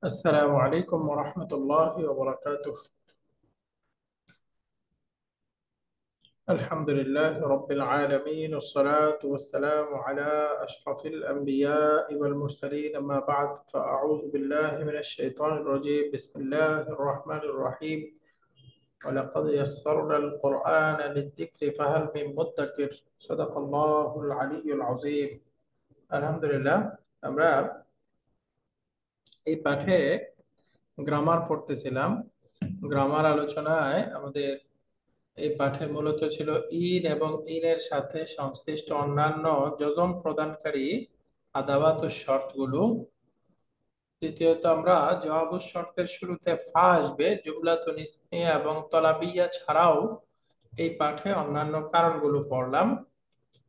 السلام عليكم ورحمة الله وبركاته. الحمد لله رب العالمين، والصلاة والسلام على أشرف الأنبياء والمرسلين، أما بعد، فأعوذ بالله من الشيطان الرجيم. بسم الله الرحمن الرحيم. ولقد يسرنا القرآن للذكر فهل من مدكر. صدق الله العلي العظيم. الحمد لله। আমরা এই পাঠে গ্রামার পড়তেছিলাম। গ্রামার আলোচনায় আমাদের এই পাঠে মূলত ছিল ইন এবং ইনের সাথে সংশ্লিষ্ট অন্যান্য যজম প্রদানকারী আদাওয়াত ও শর্তগুলো। দ্বিতীয়ত আমরা জবাব ও শর্তের শুরুতে ফা আসবে, জুমলাতুন ইসমিয়া এবং তলাবিয়া ছাড়াও এই পাঠে অন্যান্য কারণগুলো পড়লাম।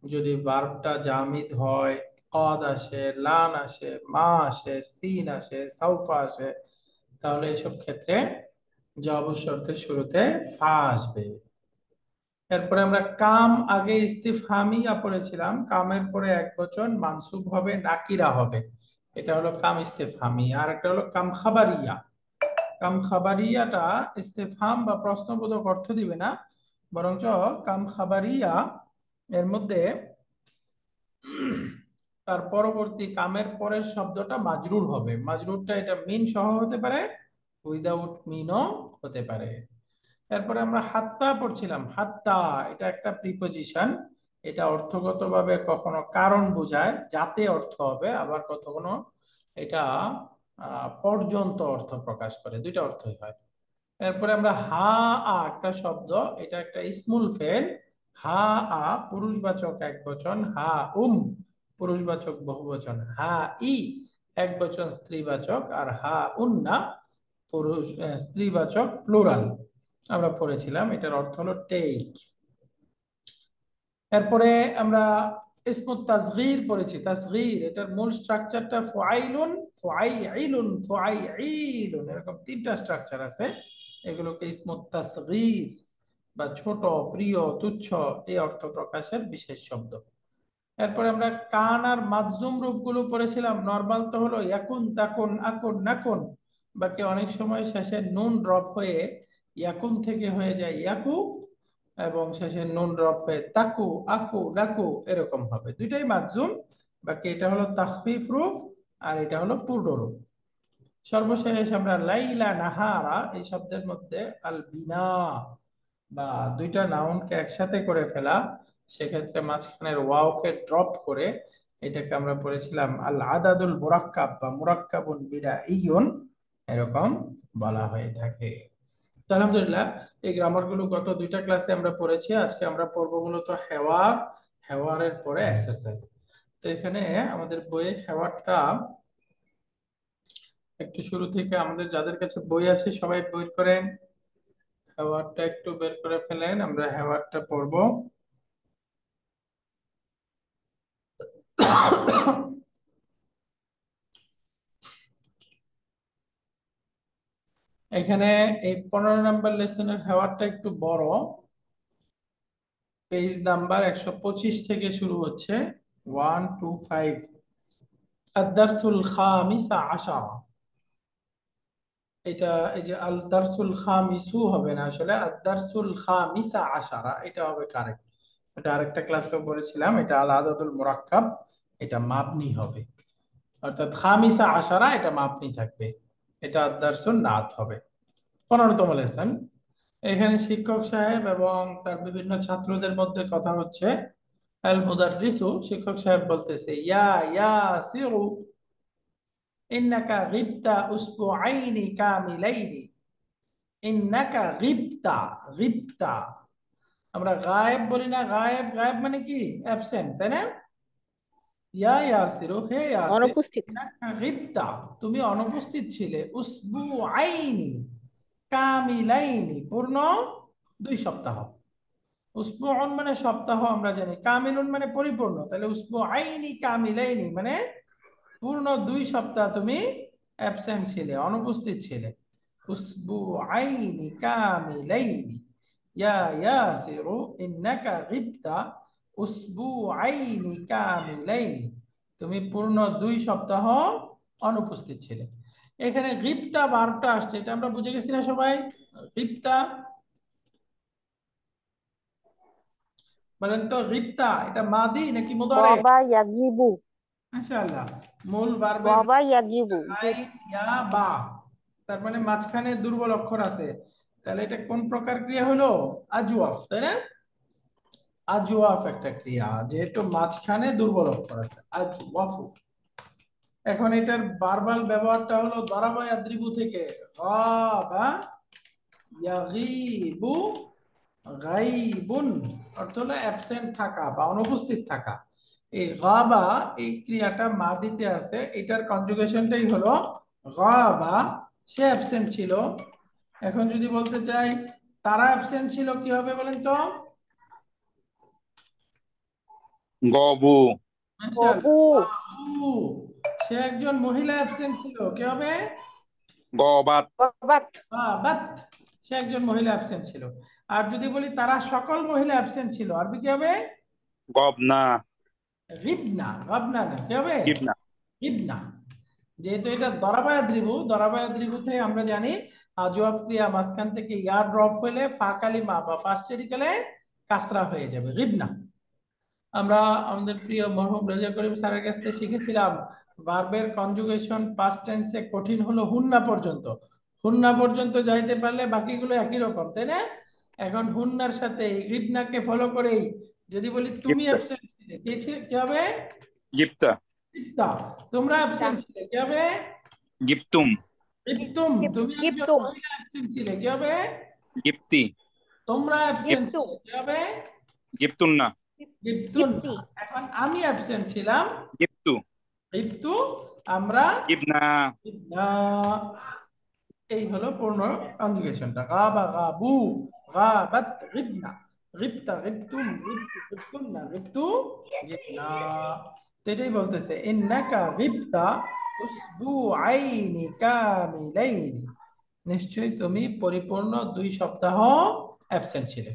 যদি ভার্বটা জামিদ হয়, কদ আসে, লান আসে, মা আসে, সিন আসে, সাউফা আসে, তাহলে এসব ক্ষেত্রে জবাব ও শর্তের শুরুতে ফা আসবে। এরপরে আমরা কাম আগে ইস্তিফহামিয়া পড়েছিলাম। কামের পরে এক বচন মানসুব হবে, নাকিরা হবে। এটা হলো কাম ইস্তিফহামি। আর একটা হলো কাম খাবারিয়া। কাম খাবারিয়াটা ইস্তিফহাম বা প্রশ্নবোধক অর্থ দিবে না, বরঞ্চ কাম খাবারিয়া এর মধ্যে তার পরবর্তী কামের পরের শব্দটা মাজরুর হবে। মাজরুরটা এটা মিন সহ হতে পারে, উইদাউট মিনও হতে পারে। এরপরে আমরা হাত্তা পড়ছিলাম। হাত্তা এটা একটা প্রিপজিশন। এটা অর্থগতভাবে কখনো কারণ বোঝায়, যাতে অর্থ হবে, আবার কখনো এটা পর্যন্ত অর্থ প্রকাশ করে, দুইটা অর্থই হয়। এরপরে আমরা হা আ একটা শব্দ, এটা একটা ইসমুল ফেল। হা আ পুরুষবাচক এক বচন, হা পুরুষবাচক বহুবচন, হা ই এক বচন স্ত্রীবাচক, আর হা উন্না স্ত্রীবাচক প্লুরাল। আমরা পড়েছিলাম, এটার অর্থ হলো টেক। এরপরে আমরা ইসমুত তাসগীর পড়েছি। তাসগীর এটার মূল স্ট্রাকচারটা ফুআইলুন, ফুআইইলুন, ফুআইইলুন, এরকম তিনটা স্ট্রাকচার আছে। এগুলোকে ইসমুত তাসগীর বা ছোট, প্রিয়, তুচ্ছ এই অর্থ প্রকাশের বিশেষ শব্দ। এরপরে আমরা কান আর মাকজুম রূপগুলো পড়েছিলাম। নরমাল তো হলো ইয়াকুন, তাকুন, আকুন, নাকুন। বাকি অনেক সময় শেষে নুন ড্রপ হয়ে ইয়াকুন থেকে হয়ে যায় ইয়াকু, এবং শেষে নুন ড্রপ হয়ে তাকু, আকু, ডাকু এরকম হবে। দুইটাই মাকজুম। বাকি এটা হলো তাখফিফ রূপ, আর এটা হলো পূর্ণ রূপ। সর্বশেষ আমরা লাইলা নাহারা এই শব্দের মধ্যে আল বিনা বা দুইটা নাউনকে একসাথে করে ফেলা, সেক্ষেত্রে মাঝখানের ওয়াওকে ড্রপ করে এটাকে আমরা পড়েছিলাম আল আদাদুল মুরাক্কাব বা মুরাক্কাবুন বিলা ইয়ুন, এরকম বলা হয়ে থাকে। তো আলহামদুলিল্লাহ, এই গ্রামার গুলো গত দুইটা ক্লাসে আমরা পড়েছি। আজকে আমরা পড়বো মূলত হেওয়ার, হেওয়ারের পরে এক্সারসাইজ। তো এখানে আমাদের বইয়ে হেওয়ারটা একটু শুরু থেকে, আমাদের যাদের কাছে বই আছে সবাই বই করেন, হেওয়ারটা একটু বের করে ফেলেন, আমরা হেওয়ারটা পড়বো। এখানে এই 15 নম্বর লেসনের হেওয়ারটা একটু বড়। পেজ নাম্বার 125 থেকে শুরু হচ্ছে, 125। আদ-দারসুল খামিসা আশারা। এটা এই যে আল দারসুল খামিসু হবে না, আসলে আদ-দারসুল খামিসা আশারা এটা হবে কারেক্ট। এটা আরেকটা ক্লাসে বলেছিলাম, এটা আল আদাদুল মুরাক্কাব, এটা মাবনি হবে। অর্থাৎ খামিসা আশারা এটা মাবনি থাকবে, এটা আদ-দারসুন নাত হবে। 15তম লেসন। এখানে শিক্ষক সাহেব এবং তার বিভিন্ন ছাত্রদের মধ্যে কথা হচ্ছে। আল মুদাররিসু শিক্ষক সাহেব বলতেছে, ইয়া ইয়াসিরু ইন্নাকা গিবতা উসবুআইনি কামিলাইনি। ইন্নাকা গিবতা, গিবতা আমরা গায়েব বলি না, গায়েব, গায়েব মানে কি অ্যাবসেন্ট, তাই না? ইয়া ইয়াসিরু, হে ইয়াসির, অনুপস্থিত। ইন্নাকা গিবতা তুমি অনুপস্থিত ছিলে, উসবুআইনি কামিলাইনি পূর্ণ 2 সপ্তাহ। উসবুউন মানে সপ্তাহ আমরা জানি, কামিলুন মানে পরিপূর্ণ, তাহলে উসবুআইনি কামিলাইনি মানে পূর্ণ 2 সপ্তাহ তুমি অ্যাবসেন্ট ছিলে, অনুপস্থিত ছিলে। উসবুআইনি কামিলাইনি, ইয়া ইয়াসিরু ইন্নাকা গিবতা উসবুআইনি কামিলাইনি তুমি পূর্ণ 2 সপ্তাহ অনুপস্থিত ছিলে। এখানে গিপ্তা ভার্বটা আসছে, এটা আমরা বুঝে গেছি না সবাই? গিপ্তা, বলেন তো গিপ্তা এটা মাদি নাকি মুদারে? গবা ইয়াগিবু। মাশাআল্লাহ, মূল ভার্বের গবা ইয়াগিবু। আইন ইয়া বা, তার মানে মাঝখানে দুর্বল অক্ষর আছে, তাহলে এটা কোন প্রকার ক্রিয়া হলো? আজওয়াফ, তাই না? আজওয়াফ একটা ক্রিয়া, যেহেতু মাঝখানে দুর্বল অক্ষর আছে, আজওয়াফু। এখন এটার বারবার ব্যবহারটা হলো দরাবা ইয়াদ্রিবু থেকে, গাবা ইয়াগিবু, গাইবুন অর্থ হলো অ্যাবসেন্ট থাকা বা অনুপস্থিত থাকা। এই গাবা, এই ক্রিয়াটা মাদিতে আছে, এটার কনজুগেশনটাই হলো গাবা, সে অ্যাবসেন্ট ছিল। এখন যদি বলতে চাই তারা অ্যাবসেন্ট ছিল, কি হবে বলেন তো? গবু। গবু। মাশাআল্লাহ, বাবু, সে একজন মহিলা অ্যাবসেন্ট ছিল, কি হবে? গবাত। গবাত। বাত, সে একজন মহিলা অ্যাবসেন্ট ছিল। আর যদি বলি তারা সকল মহিলা অ্যাবসেন্ট ছিল, আরবি কি হবে? গবনা। রিবনা, গাবনা না, কি হবে? গিবনা। রিবনা। যেহেতু এটা দরাবায়াদ্রিবুতে আমরা জানি জবাব ক্রিয়া মাঝখান থেকে ইয়া ড্রপ হলে ফা কালিমা বা ফার্স্ট এরিকালে কাসরা হয়ে যাবে, রিবনা। আমরা আমাদের প্রিয় মরহুম রেজা করিম স্যারের কাছ থেকে শিখেছিলাম ভার্বের কনজুগেশন পাস্ট টেন্সে কঠিন হলো হুন্না পর্যন্ত। হুন্না পর্যন্ত যাইতে পারলে বাকিগুলো একই রকম, তাই না? এখন হুন্নার সাথে এই রিবনাকে ফলো করেই যদি বলি তুমি গিপ্তা। অ্যাবসেন্ট ছিলে, কি হবে? গিপ্তা। ইপ্তা। তোমরা তা। অ্যাবসেন্ট ছিলে, কি হবে? গিপ্তুম। ইপ্তুম। তুমি একজন গিপ্তুম। মহিলা অ্যাবসেন্ট ছিলে, কি হবে? গিপ্তি। তোমরা অ্যাবসেন্ট গিপ- গিপ্তু। ছিলে, কি হবে? গিপ্তুন্না। গিপ্তুন। গিপ্তি। এখন আমি অ্যাবসেন্ট ছিলাম, গিপ্তু। গিপ্তু, আমরা গিবনা। গিবনা। এই হলো পূর্ণ কনজুগেশনটা, গাবা গাবু, গাবাত গিবনা, গিবতা গিবতুম, গিবতু গিবতুন্না, গিবতু গিবনা। তো এটাই বলতেছে ইন্নাকা গিবতা উসবুআইনি কামিলাইনি, নিশ্চয়ই তুমি পরিপূর্ণ 2 সপ্তাহ অ্যাবসেন্ট ছিলে।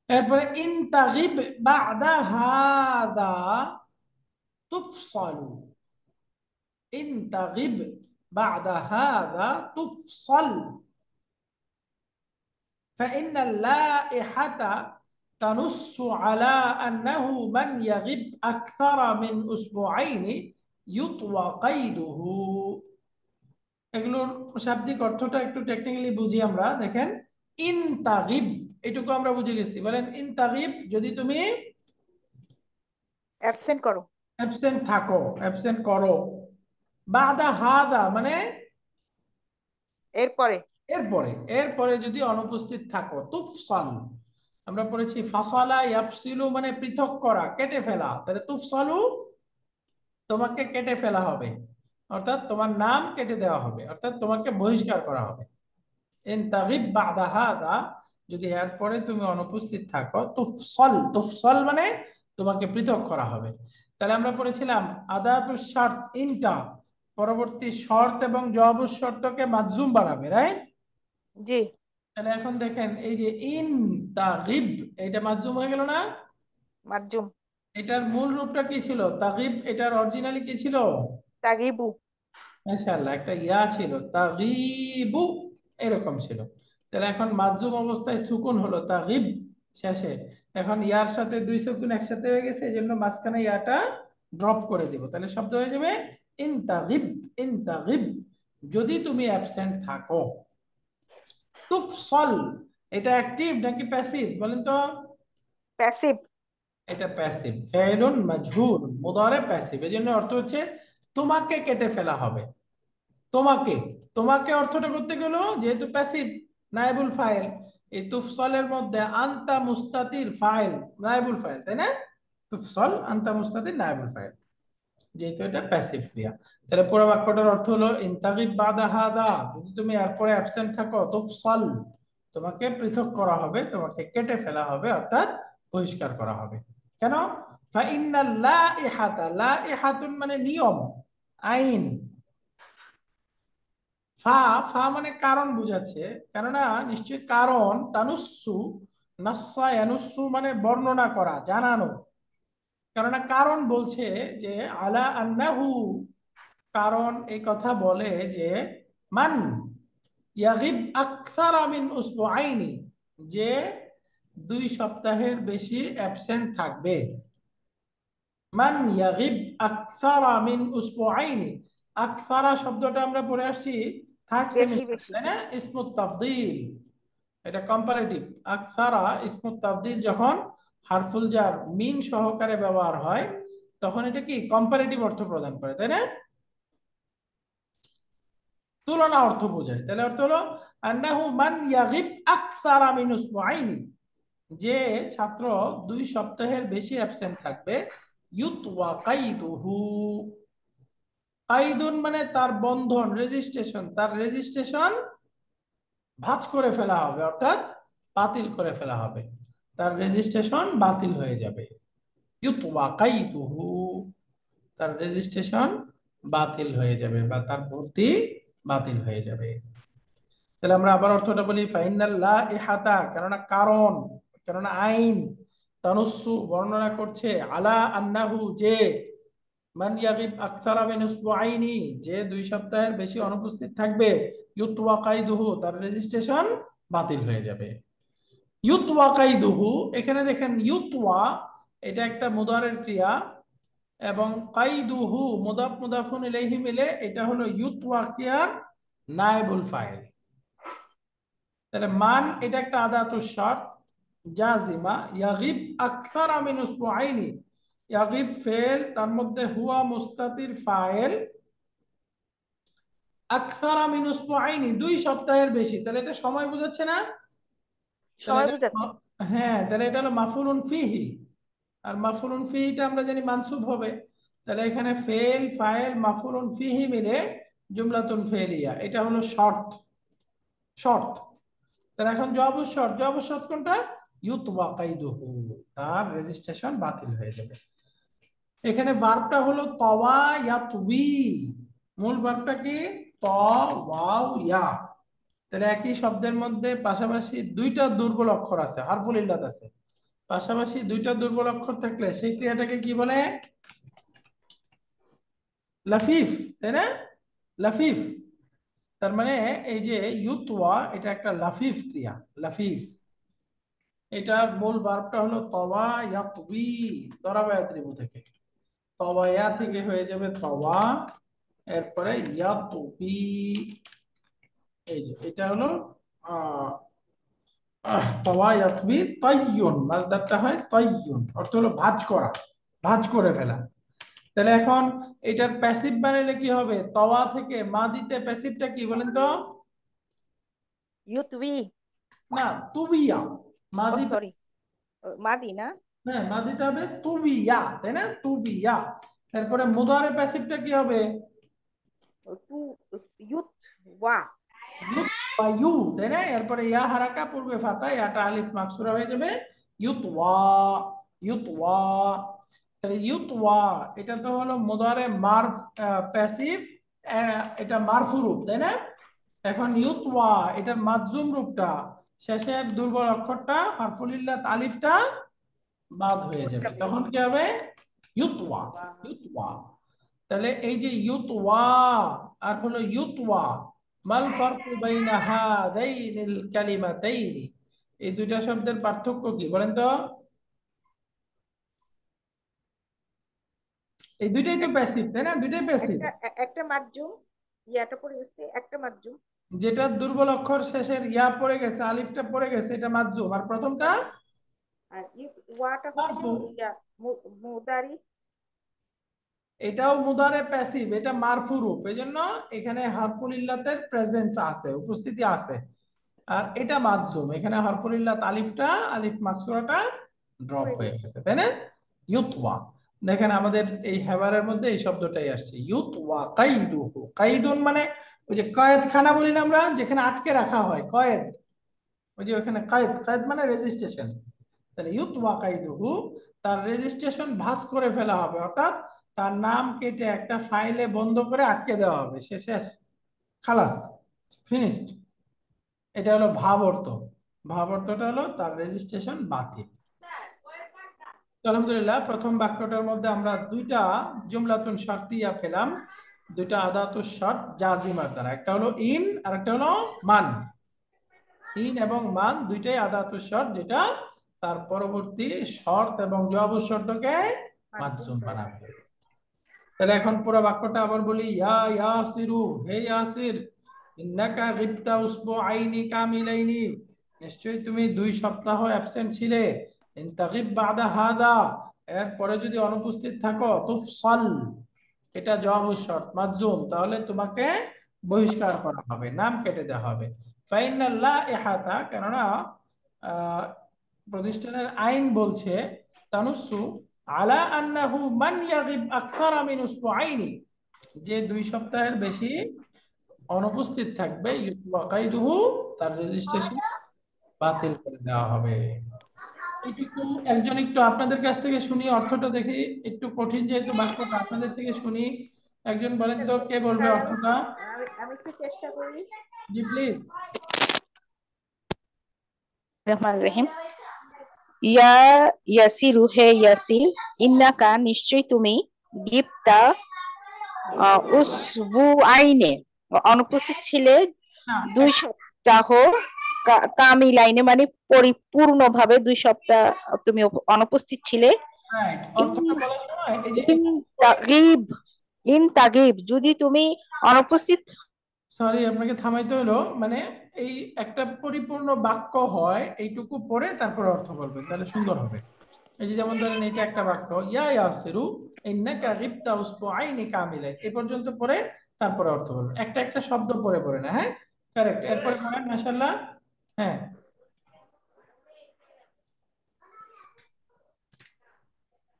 এরপরে ইনতাগিব বাদা হাদা তুফসালু, ইনতাগিব বাদা হাদা তুফসাল, فإن اللائحة تنص على أنه من يغب أكثر من أسبوعين يطوى قيده। এগুলোর শাব্দিক অর্থটা একটু টেকনিক্যালি বুঝি আমরা, দেখেন ইন তাগিব, এটুকু আমরা বুঝে গেছি। বলেন ইন তাগিব, যদি তুমি অ্যাবসেন্ট করো। অ্যাবসেন্ট থাকো, অ্যাবসেন্ট করো। বাদা হাদা মানে এরপরে। এরপরে, এরপরে যদি অনুপস্থিত থাকো, তুফসাল। আমরা পড়েছি ফাসালা ইয়াফসিলু মানে পৃথক করা, কেটে ফেলা, তাহলে তুফসালু তোমাকে কেটে ফেলা হবে, অর্থাৎ তোমার নাম কেটে দেওয়া হবে, অর্থাৎ তোমাকে বহিষ্কার করা হবে। ইন তাগিব বাদা হাদা, যদি এরপরে তুমি অনুপস্থিত থাকো, তুফসল, তুফসল মানে তোমাকে পৃথক করা হবে। তাহলে আমরা পড়েছিলাম আদাতুস শর্ত ইনটা পরবর্তী শর্ত এবং জবাবুস শর্তকে মাজজুম বানাবে, রাইট? জি। তাহলে এখন দেখেন এই যে ইন তাগিব, এটা মাজজুম হয়ে গেল না? মারজুম। এটার মূল রূপটা কি ছিল? তাগিব, এটার অরিজিনালি কি ছিল? তাগিবু। মাশাআল্লাহ, একটা ইয়া ছিল, তাগিবু এরকম ছিল। তাহলে এখন মাজজুম অবস্থায় সুকুন হলো তাগিব শেষে, এখন ইয়ার সাথে 2 সুকুন একসাথে হয়ে গেছে, এই জন্য মাঝখানে ইয়াটা ড্রপ করে দিব, তাহলে শব্দ হয়ে যাবে ইন তাগিব, ইন তাগিব, যদি তুমি অ্যাবসেন্ট থাকো। তুফসল, এটা অ্যাক্টিভ নাকি প্যাসিভ বলেন তো? প্যাসিভ। এটা প্যাসিভ, ফেলুন মাজহুর মুদারে প্যাসিভ, এজন্য অর্থ হচ্ছে তোমাকে কেটে ফেলা হবে। তোমাকে, তোমাকে অর্থটা করতে গেল যেহেতু প্যাসিভ, নায়েবুল ফাইল, এই তুফসলের মধ্যে আনতা মুস্তাতির ফাইল, নায়েবুল ফাইল, তাই না? তুফসল আনতা মুস্তাতির নায়েবুল ফাইল, যেহেতু এটা প্যাসিভ ক্রিয়া। তাহলে পুরো বাক্যটার অর্থ হলো ইনতাগিব বাদা হাদা, যদি তুমি এরপরে অ্যাবসেন্ট থাকো, তুফসল তোমাকে পৃথক করা হবে, তোমাকে কেটে ফেলা হবে, অর্থাৎ বহিষ্কার করা হবে। কেন? ফাইন্নাল লাইহাতা, লাইহাতুন মানে নিয়ম, আইন। ফা, ফা মানে কারণ বুঝাচ্ছে, কেননা নিশ্চয়ই কারণ, তানুসু, নাসসা ইয়ানুসু মানে বর্ণনা করা, জানানো। কেননা কারণ বলছে যে আলা আন্নাহু কারণ এই কথা বলে যে মান ইয়াগিব আকসারা মিন উসবুআইনি, যে 2 সপ্তাহের বেশি অ্যাবসেন্ট থাকবে। মান ইয়াগিব আকসারা মিন উসবুআইনি, আকসারা শব্দটা আমরা পড়ে আসছি থার্ড বেশি সেমিস্টার, বেশি। তাই না? ইসমুত তাফদীল, এটা কম্পারেটিভ। আকসারা ইসমুত তাফদীল যখন হারফুল জার মিন সহকারে ব্যবহার হয় তখন এটা কি কম্পারেটিভ অর্থ প্রদান করে, তাই না? তুলনা অর্থ বোঝায়। তাহলে অর্থ হলো আন্নাহু মান ইয়াগিব আকসারা মিন উসবুআইনি, যে ছাত্র 2 সপ্তাহের বেশি অ্যাবসেন্ট থাকবে। ইউতওয়া কাইদুহু, কাইদুন মানে তার বন্ধন, রেজিস্ট্রেশন, তার রেজিস্ট্রেশন ভাঁজ করে ফেলা হবে, অর্থাৎ বাতিল করে ফেলা হবে, তার রেজিস্ট্রেশন বাতিল হয়ে যাবে। ইউতওয়া কাইদুহু, তার রেজিস্ট্রেশন বাতিল হয়ে যাবে বা তার ভর্তি বাতিল হয়ে যাবে। তাহলে আমরা আবার অর্থটা বলি, ফাইনাল লা ইহাতা, কেননা কারণ, কেননা আইন, তানুসু বর্ণনা করছে, আলা আন্নাহু, যে মান ইয়াগিব আকসারা মিন উসবুআইনি, যে 2 সপ্তাহের বেশি অনুপস্থিত থাকবে, ইউতওয়া কাইদুহু, তার রেজিস্ট্রেশন বাতিল হয়ে যাবে। ইউতওয়া কাইদুহু, এখানে দেখেন ইউতওয়া এটা একটা মুদারের ক্রিয়া এবং কাইদুহু মুদাফ মুদাফুন ইলাইহি মিলে এটা হলো ইউতওয়া ক্রিয়ার নায়েবুল ফাইল। তাহলে মান এটা একটা আদাতুশ শর্ত জাজিমা, ইয়াগিব আকসারা মিন উসবুআইনি, ইয়াগিব ফেল, তার মধ্যে হুয়া মুস্তাতির ফাইল, আকসারা মিন উসবুআইনি 2 সপ্তাহের বেশি, তাহলে এটা সময় বোঝাচ্ছে না? তাহলে সময় এটা বুঝাচ্ছে। হ্যাঁ, তাহলে এটা হলো মাফউলুন ফিহি, আর মাফউলুন ফিহিটা আমরা জানি মানসুব হবে। তাহলে এখানে ফেল ফাইল মাফউলুন ফিহি মিলে জুমলাতুন ফেলিয়া, এটা হলো শর্ত, শর্ত। তাহলে এখন জবাবুশ শর্ত, জবাবুশ শর্ত কোনটা? ইউতওয়া কাইদুহু, তার রেজিস্ট্রেশন বাতিল হয়ে যাবে। এখানে ভার্বটা হলো তাওয়া ইয়াতউই, মূল ভার্বটা কি? ত ওয়াও ইয়া। তাহলে একই শব্দের মধ্যে পাশাপাশি 2টা দুর্বল অক্ষর আছে, হারফুল ইল্লাত আছে, পাশাপাশি 2টা দুর্বল অক্ষর থাকলে সেই ক্রিয়াটাকে কি বলে? লাফিফ, তাই না? লাফিফ। তার মানে এই যে ইউতওয়া এটা একটা লাফিফ ক্রিয়া, লাফিফ। এটার মূল ভার্বটা হলো তাওয়া ইয়াতউই, দরাবা ইয়াদরিবু থেকে, তাওয়া ইয়া থেকে হয়ে যাবে তাওয়া, এরপরে ইয়াতউই, এই যে এটা হলো তাওয়া ইয়াতউই তাইয়ুন, মাসদারটা হয় তাইয়ুন, অর্থ হলো ভাঁজ করা, ভাঁজ করে ফেলা। তাহলে এখন এটার প্যাসিভ বানাইলে কি হবে? তাওয়া থেকে মাদিতে প্যাসিভটা কি বলেন তো? ইউতবি, না, তুবিয়া। ও মাদি, সরি, মাদি না? হ্যাঁ মাদিতে হবে তুবিয়া, তাই না? তুবিয়া। তারপরে মুদারে প্যাসিভটা কি হবে? টু, ইউত ওয়া। ইউত বা ইউ, তাই না? এরপরে ইয়া হারাকা, পূর্বে ফাতা, ইয়াটা আলিফ মাকসুরা হয়ে যাবে ইউতওয়া, ইউতওয়া। তাহলে ইউতওয়া এটা তো হলো মুদারে মারফ, প্যাসিভ, এটা মারফু রূপ, তাই না? এখন ইউতওয়া এটার মাজজুম রূপটা, শেষের দুর্বল অক্ষরটা হারফুল ইল্লাত আলিফটা বাদ হয়ে যাবে, তখন কি হবে? ইউতওয়া, ইউতওয়া। তাহলে এই যে ইউতওয়া আর হলো ইউতওয়া, মাল ফারকু বাইনা হাদাইনিল কালিমাতাইনি, এই 2টা শব্দের পার্থক্য কি বলেন তো? এই 2টাই তো প্যাসিভ, তাই না? 2টাই প্যাসিভ। একটা মাজ্জুম, ইয়াটা পড়ে গেছে, একটা মাজ্জুম। যেটা দুর্বল অক্ষর শেষের ইয়া পড়ে গেছে, আলিফটা পড়ে গেছে, এটা মাজজুম, আর প্রথমটা আর ওয়াটা হচ্ছে মারফু। ইয়া মুদারি। এটাও মুদারে প্যাসিভ, এটা মারফু রূপ, এজন্য এখানে হারফুল ইল্লাতের প্রেজেন্স আছে, উপস্থিতি আছে। আর এটা মাজজুম, এখানে হারফুল ইল্লাত আলিফটা, আলিফ মাকসুরাটা ড্রপ হয়ে গেছে, তাই না? ইউতওয়া। দেখেন আমাদের এই হেবারের মধ্যে এই শব্দটাই আসছে, ইউতওয়া কাইদুহু। কাইদুন মানে ওই যে কয়েদখানা বলি না আমরা, যেখানে আটকে রাখা হয়, কয়েদ, ওই যে ওখানে কয়েদ, কয়েদ মানে রেজিস্ট্রেশন। তাহলে ইউতওয়া কাইদুহু, তার রেজিস্ট্রেশন ভাঁজ করে ফেলা হবে, অর্থাৎ তার নাম কেটে একটা ফাইলে বন্ধ করে আটকে দেওয়া হবে, সে শেষ, খালাস, ফিনিশড। এটা হলো ভাব অর্থ। ভাব অর্থটা হলো তার রেজিস্ট্রেশন বাতিল। তো আলহামদুলিল্লাহ, প্রথম বাক্যটার মধ্যে আমরা 2টা জুমলাতুন শারতিয়া পেলাম, দুইটা আদাতুস শর্ত জাজিমার দ্বারা, একটা হলো ইন আর একটা হলো মান। ইন এবং মান দুইটাই আদাতুস শর্ত, যেটা তার পরবর্তী শর্ত এবং জবাব শর্তকে মাযযুম বানাবে। তাহলে এখন পুরো বাক্যটা আবার বলি, ইয়া ইয়াসিরু, হে ইয়াসির, ইন্নাকা গিবতা উসবুআইনি কামিলাইনি, নিশ্চয়ই তুমি 2 সপ্তাহ অ্যাবসেন্ট ছিলে। ইন তাগিব বাদা হাদা, এরপরে যদি অনুপস্থিত থাকো, তুফসাল, এটা জবাব শর্ত মাযযুম, তাহলে তোমাকে বহিষ্কার করা হবে, নাম কেটে দেওয়া হবে। ফাইনাল লাইহাতা, কেননা আহ, প্রতিষ্ঠানের আইন বলছে, তানুসু আলা আন্নাহু মান ইয়াগিব আকসারা মিন উসবুআইনি, যে 2 সপ্তাহের বেশি অনুপস্থিত থাকবে, ওয়াকাইদুহু, তার রেজিস্ট্রেশন বাতিল করে দেওয়া হবে। এইটুকু একজন একটু আপনাদের কাছ থেকে শুনি, অর্থটা দেখি, একটু কঠিন যেহেতু বাক্যটা, আপনাদের থেকে শুনি। একজন বলেন তো, কে বলবে স্যার, অর্থটা? আমি একটু চেষ্টা করি। জি প্লিজ। রহমান রহিম। ইয়া ইয়াসিরু, হে ইয়াসির, ইন্নাকা, নিশ্চয় তুমি, গিবতা উসবুআইনে, অনুপস্থিত ছিলে না, 2 সপ্তাহ, কামিলাইনে মানে পরিপূর্ণভাবে 2 সপ্তাহ তুমি অনুপস্থিত ছিলে। রাইট, অর্থটা বলার সময় এই যে ইন তাগিব, ইন তাগিব, যদি তুমি অনুপস্থিত, সরি আপনাকে থামাইতে হলো, মানে এই একটা পরিপূর্ণ বাক্য হয়, এইটুকু পরে তারপর অর্থ বলবেন, তাহলে সুন্দর হবে। এই যে যেমন ধরেন, এটা একটা বাক্য, ইয়া ইয়াসিরু ইন্নাকা গিবতা উসবুআইনি কামিলাইন, এই পর্যন্ত পরে তারপরে অর্থ বলবেন, একটা একটা শব্দ পরে পরে না। হ্যাঁ, কারেক্ট, এরপরে বলেন, মাশাআল্লাহ। হ্যাঁ,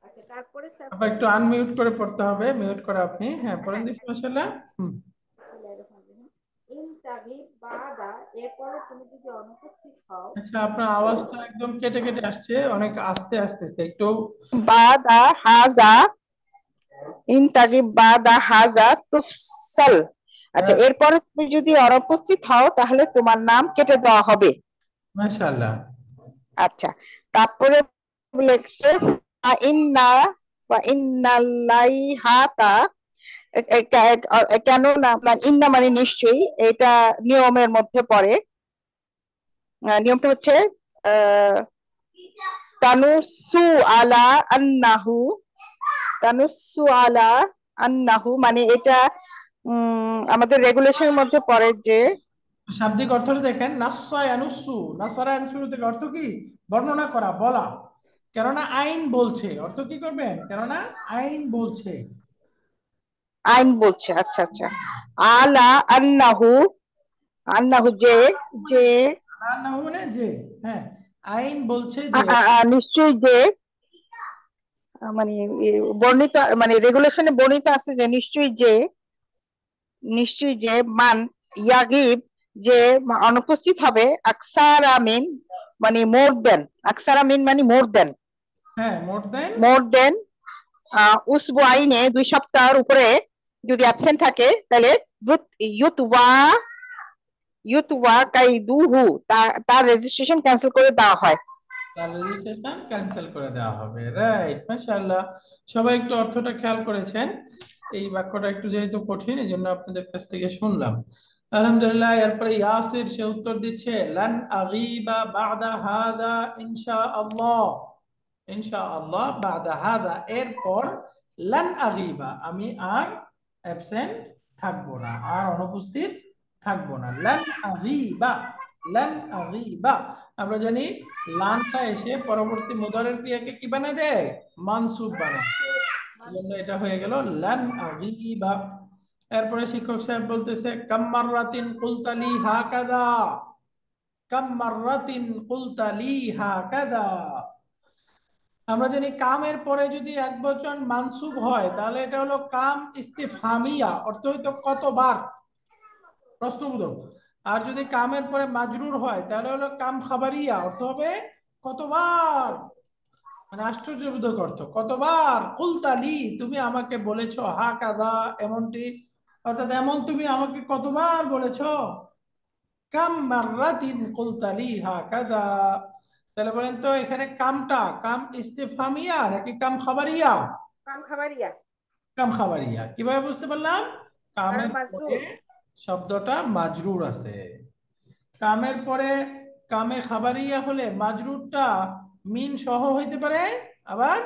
আচ্ছা, তারপরে স্যার আবার একটু আনমিউট করে পড়তে হবে, মিউট করে আপনি। হ্যাঁ, পড়েন দেখি, মাশাআল্লাহ। ইন তাগিব বাদা, এরপরে তুমি যদি অনুপস্থিত হও, আচ্ছা, আপনার আওয়াজটা একদম কেটে কেটে আসছে, অনেক আস্তে আসতেছে একটু। বাদা হাজা, ইন তাগিব বাদা হাজা তুফসাল। আচ্ছা, এরপরে তুমি যদি অনুপস্থিত হও তাহলে তোমার নাম কেটে দেওয়া হবে। মাশাআল্লাহ। আচ্ছা, তারপরে লেখছে ইন্না ইন্নাল্লাইহাতা, কেন না, ইন্না মানে নিশ্চয়ই, এটা নিয়মের মধ্যে পড়ে। নিয়মটা হচ্ছে তানুসু আলা আন্নাহু, তানুসু আলা আন্নাহু মানে এটা আমাদের রেগুলেশনের মধ্যে পড়ে যে, শাব্দিক অর্থটা দেখেন, নাসা ইয়ানুসু, নাসারা ইয়ানসুরু থেকে অর্থ কি? বর্ণনা করা, বলা। কেননা আইন বলছে, অর্থ কি করবেন? কেননা আইন বলছে। আইন বলছে। আচ্ছা আচ্ছা, আলা আন্নাহু, আন্নাহু যে, যে আর না মানে যে, হ্যাঁ, আইন বলছে যে, নিশ্চয়ই যে, মানে বর্ণিত, মানে রেগুলেশনে বর্ণিত আছে যে নিশ্চয়ই যে, নিশ্চয়ই যে মান ইয়াগিব, যে অনুপস্থিত হবে, আকসারা মিন মানে মোর দেন, আকসারা মিন মানে মোর দেন, হ্যাঁ, মোর দেন, মোর দেন উসবুআইনে 2 সপ্তাহের উপরে যদি অ্যাবসেন্ট থাকে, তাহলে ইউতওয়া, ইউতওয়া কাইদুহু, তার রেজিস্ট্রেশন ক্যান্সেল করে দেওয়া হয়। তার রেজিস্ট্রেশন ক্যান্সেল করে দেওয়া হবে। রাইট, মাশাআল্লাহ। সবাই একটু অর্থটা খেয়াল করেছেন। এই বাক্যটা একটু যেহেতু কঠিন, এই জন্য আপনাদের কাছ থেকে শুনলাম। আলহামদুলিল্লাহ। এরপরে ইয়াসির, সে উত্তর দিচ্ছে, লান আগিবা বাদা হাদা ইনশাআল্লাহ, ইনশাআল্লাহ বাদা হাদা, এরপর লান আগিবা, আমি আর অ্যাবসেন্ট থাকবো না, আর অনুপস্থিত থাকবো না। লান আগিবা, লান আগিবা, আমরা জানি লানটা এসে পরবর্তী মুদারের ক্রিয়াকে কি বানায় দেয়? মানসুব বানায়, এজন্য এটা হয়ে গেল লান আগিবা। এরপরে শিক্ষক সাহেব বলতেছে, কাম মাররাতিন কুলতালি হাকাদা, কাম মাররাতিন কুলতালি হাকাদা। আমরা জানি কামের পরে যদি একবচন মানসুব হয়, তাহলে এটা হলো কাম ইস্তিফহামিয়া, অর্থ হইতো কতবার, প্রশ্নবোধক। আর যদি কামের পরে মাজরুর হয়, তাহলে হলো কাম খাবারিয়া, অর্থ হবে কতবার, মানে আশ্চর্যবোধক অর্থ, কতবার। কুলতালি, তুমি আমাকে বলেছো, হা কাদা, এমনটি, অর্থাৎ এমন তুমি আমাকে কতবার বলেছো। কাম মাররাতিন কুলতালি হা কাদা। তাহলে বলেন তো, এখানে কামটা কাম ইস্তিফহামিয়া নাকি কাম খাবারিয়া? কাম খাবারিয়া। কাম খাবারিয়া। কিভাবে বুঝতে পারলাম? কামের মাজরুর। পরে শব্দটা মাজরুর আছে। কামের পরে কামে খাবারিয়া হলে মাজরুরটা মিন সহ হইতে পারে, আবার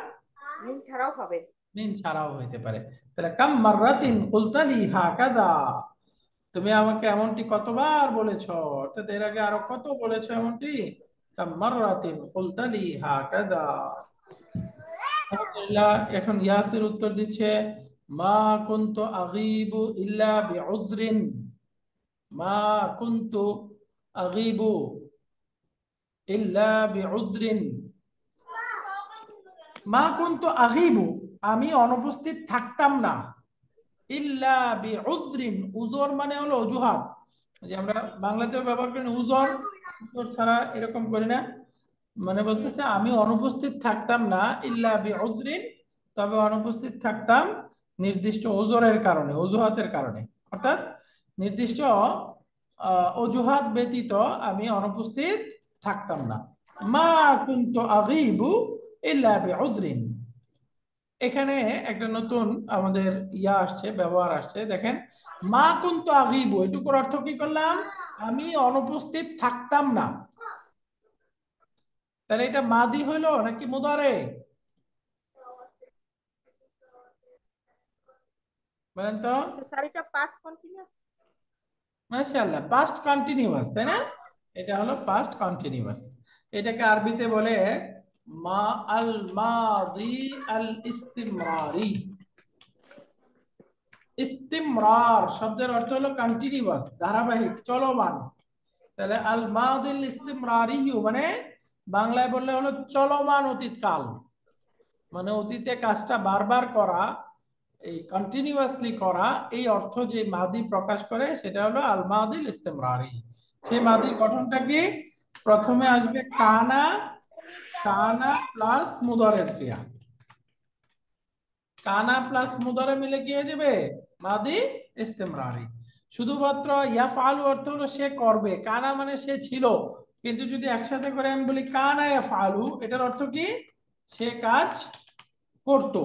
মিন ছাড়াও হবে। মিন ছাড়াও হইতে পারে। তাহলে কাম মাররাতিন কুলতা লি হাকাদা, তুমি আমাকে এমনটি কতবার বলেছো, অর্থাৎ এর আগে আরো কত বলেছো এমনটি। কাম মাররাতিন কুলতা লি হাকাদা। আলহামদুলিল্লাহ। এখন ইয়াসির উত্তর দিচ্ছে মা কুনতু আগীবু ইল্লা বিউযরিন। মা কুনতু আগীবু ইল্লা বিউযরিন। মা কুনতু আগীবু, আমি অনুপস্থিত থাকতাম না, ইল্লা বিউযরিন, উযর মানে হলো অজুহাত, যে আমরা বাংলাতেও ব্যবহার করি না উযর, উযর ছাড়া এরকম করি না। মানে বলতেছে আমি অনুপস্থিত থাকতাম না ইল্লা বিউযরিন, তবে অনুপস্থিত থাকতাম নির্দিষ্ট ওজরের কারণে, অজুহাতের কারণে, অর্থাৎ নির্দিষ্ট অজুহাত ব্যতীত আমি অনুপস্থিত থাকতাম না। মা কুনতু আগীবু ইল্লা বিউযরিন। এখানে একটা নতুন আমাদের আসছে, ব্যবহার আসছে, দেখেন মা কুনতু আগীবু, এটুকুর অর্থ কি করলাম, আমি অনুপস্থিত থাকতাম না। তাহলে এটা মাদি হইলো নাকি মুদারে? বলেন তো। স্যার এটা পাস্ট কন্টিনিউয়াস। মাশাআল্লাহ, পাস্ট কন্টিনিউয়াস, তাই না? এটা হলো পাস্ট কন্টিনিউয়াস। এটাকে আরবিতে বলে মা আল মাদি আল ইস্তিমরারি। ইস্তিমরার শব্দের অর্থ হলো কন্টিনিউয়াস, ধারাবাহিক, চলমান। তাহলে আল মাদিল ইস্তিমরারি মানে বাংলায় বললে হলো চলমান অতীতকাল, মানে অতীতে কাজটা বারবার করা, এই কন্টিনিউয়াসলি করা, এই অর্থ যে মাদি প্রকাশ করে সেটা হলো আল মাদিল ইস্তিমরারি। সেই মাদির গঠনটা কি? প্রথমে আসবে কানা, কানা প্লাস মুদারের ক্রিয়া, কানা প্লাস মুদারে মিলে কি হয়ে যাবে? মাদি ইস্তিমরারি। শুধুমাত্র ইয়াফআলু অর্থ হলো সে করবে, কানা মানে সে ছিল, কিন্তু যদি একসাথে করে আমি বলি কানা ইয়াফআলু, এটার অর্থ কি? সে কাজ করত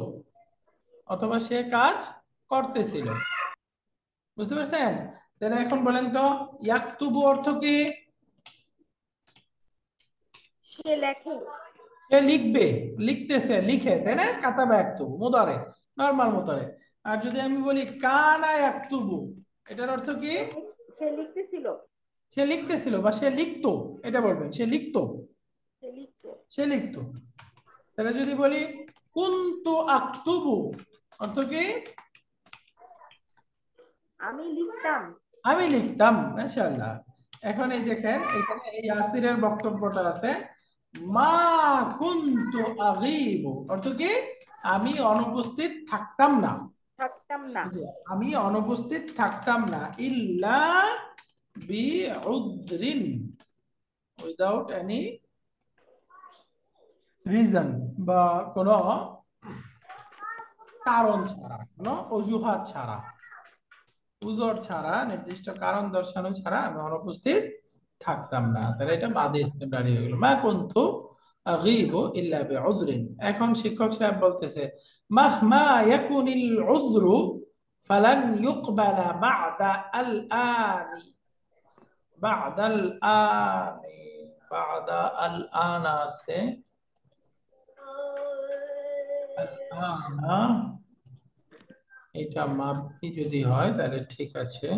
অথবা সে কাজ করতেছিল। বুঝতে পারছেন? তাহলে এখন বলেন তো ইয়াকতুবু অর্থ কি? সে লেখে। সে লিখবে, লিখতেছে, লিখে, তাই না? কাতাবা ইয়াকতুবু মুদারে, নরমাল মুদারে। আর যদি আমি বলি কানা ইয়াকতুবু, এটার অর্থ কি? সে লিখতেছিল। সে লিখতেছিল বা সে লিখতো, এটা বলবেন সে লিখতো, সে লিখতো। সে লিখতো। তাহলে যদি বলি কুনতু আকতুবু, অর্থ কি? আমি লিখতাম। আমি লিখতাম। মাশাআল্লাহ। এখন এই দেখেন এখানে এই ইয়াসিরের বক্তব্যটা আছে মা কুনতু আগীবু, অর্থ কি? আমি অনুপস্থিত থাকতাম না, থাকতাম না। আমি অনুপস্থিত থাকতাম না, ইল্লা বিউযরিন, উইদাউট এনি রিজন, বা কোনো কারণ ছাড়া, কোনো অজুহাত ছাড়া, উজর ছাড়া, নির্দিষ্ট কারণ দর্শানো ছাড়া আমি অনুপস্থিত থাকতাম না। তাহলে এটা মাদি ইস্তিমরারি হয়ে গেল, মা কুনতু আগীবু ইল্লা বিউযরিন। এখন শিক্ষক সাহেব বলতেছে মাহমা ইয়াকুনিল উযরু ফালান ইউকবালা বা'দা আল আনি। বা'দা আল আনি, বা'দা আল আনা আছে, আল আনা এটা মাবনি যদি হয় তাহলে ঠিক আছে।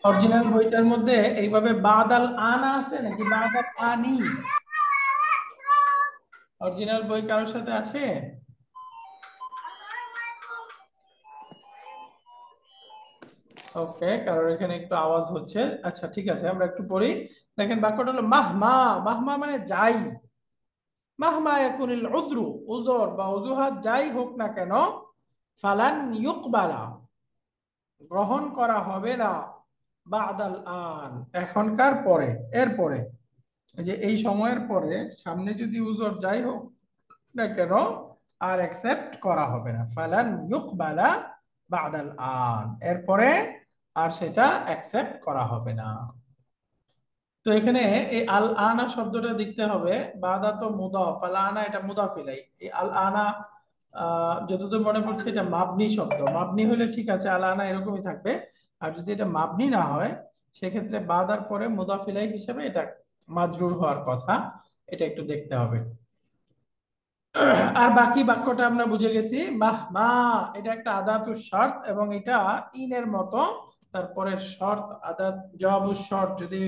অরিজিনাল বইটার মধ্যে এইভাবে বাদাল আনা আছে নাকি বাদাল আনি? অরিজিনাল বই কারোর সাথে আছে? ওকে, কারোর এখানে একটু আওয়াজ হচ্ছে। আচ্ছা ঠিক আছে, আমরা একটু পড়ি। দেখেন বাক্যটা হলো মাহমা, মাহমা মানে যাই, মাহমা ইয়াকুনিল উযরু, উযর বা অজুহাত যাই হোক না কেন, ফালান ইউকবালা, গ্রহণ করা হবে না, বাদাল আন, এখনকার পরে, এর পরে, যে এই সময়ের পরে সামনে যদি উযর যাই হোক না কেন আর অ্যাকসেপ্ট করা হবে না, ফালান ইউকবালা বাদাল আন, এরপরে আর সেটা অ্যাকসেপ্ট করা হবে না। তো এখানে এই আল আনা শব্দটা দেখতে হবে, বাদা তো মুদাফ, আল আনা এটা মুদাফ ইলাই। এই আল আনা যতদূর মনে পড়ছে এটা মাবনি শব্দ। মাবনি হলে ঠিক আছে, আল আনা এরকমই থাকবে। আর যদি এটা মাবনি না হয় সেক্ষেত্রে বাদার পরে মুদাফ ইলাই হিসেবে এটা মাজরুর হওয়ার কথা। এটা একটু দেখতে হবে। আর বাকি বাক্যটা আমরা বুঝে গেছি। মাহ মা এটা একটা আদাতুস শর্ত এবং এটা ইনের মতো। তারপরে শর্ত আদাত জওয়াবুস শর্ত যদি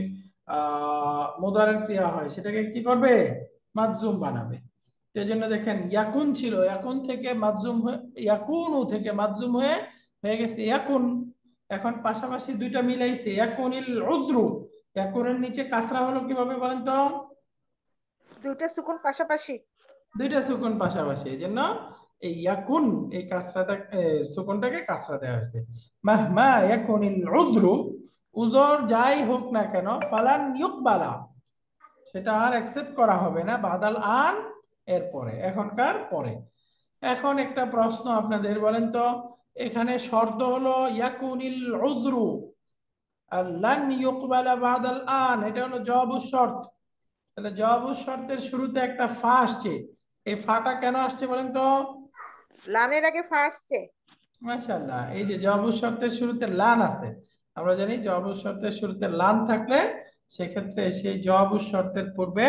মুদারের ক্রিয়া হয় সেটাকে কি করবে? মাজজুম বানাবে। তো এই জন্য দেখেন ইয়াকুন ছিল, ইয়াকুন থেকে মাজজুম হয়ে, ইয়াকুনু থেকে মাজজুম হয়ে হয়ে গেছে ইয়াকুন। এখন পাশাপাশি দুইটা মিলাইছে, ইয়াকুনিল উযরু। ইয়াকুনের নিচে কাসরা হলো কিভাবে বলেন তো? দুইটা সুকুন পাশাপাশি। দুইটা সুকুন পাশাপাশি, এই জন্য এই ইয়াকুন এই কাসরাটা সুকুনটাকে কাসরা দেওয়া হয়েছে। মাহমা ইয়াকুনিল উযরু, উযর যাই হোক না কেন, ফালান ইউকবালা, সেটা আর অ্যাকসেপ্ট করা হবে না বাদাল আন এর পরে, এখনকার পরে। এখন একটা প্রশ্ন আপনাদের, বলেন তো এখানে শর্ত হলো ইয়াকুনিল উযরু আর লান ইউকবালা বাদাল আন, এটা হলো জওয়াবুস শর্ত। তাহলে জওয়াবুস শর্তের শুরুতে একটা ফা আসছে, এই ফাটা কেন আসছে বলেন তো? লানের আগে ফা আসছে। মাশাআল্লাহ, এই যে জওয়াবুস শর্তের শুরুতে লান আছে। আমরা জানি জওয়াবুস শর্তের শুরুতে লান থাকলে সেক্ষেত্রে সেই জওয়াবুস শর্তের পূর্বে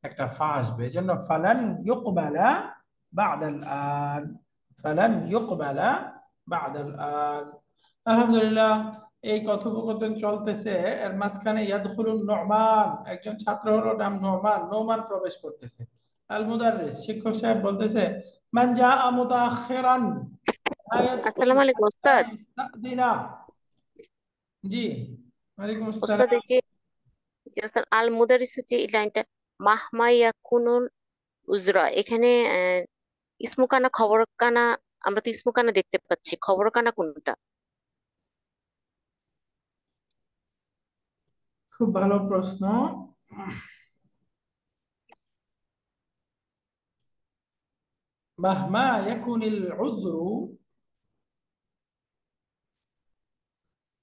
একটা ফা আসবে। এজন্য ফালান ইউকবালা বাদাল আন, ফালান ইউকবালা বাদাল আন। আলহামদুলিল্লাহ, এই কথোপকথন চলতেছে, এর মাঝখানে ইয়াদখুলুন নুমান, একজন ছাত্র হলো নাম নোমান, নোমান প্রবেশ করতেছে। আল মুদাররিস শিক্ষক সাহেব বলতেছে মান জাআ মুতাআখিরান লা ইয়াদখুল আসসালামু আলাইকুম হাত্তা ওস্তাদ। ইস্তাদিনা। জি, ওয়ালাইকুম ওস্তাদ আসসালাম। এই যে ওস্তাদ আল মুদারিস হচ্ছে এই লাইনটা মাহমা ইয়াকুনুল উজরা, এখানে ইসমু কানা খবর কানা, আমরা তো ইসমু কানা দেখতে পাচ্ছি, খবর কানা কোনটা? খুব ভালো প্রশ্ন। মাহমা ইয়াকুনিল উযরু,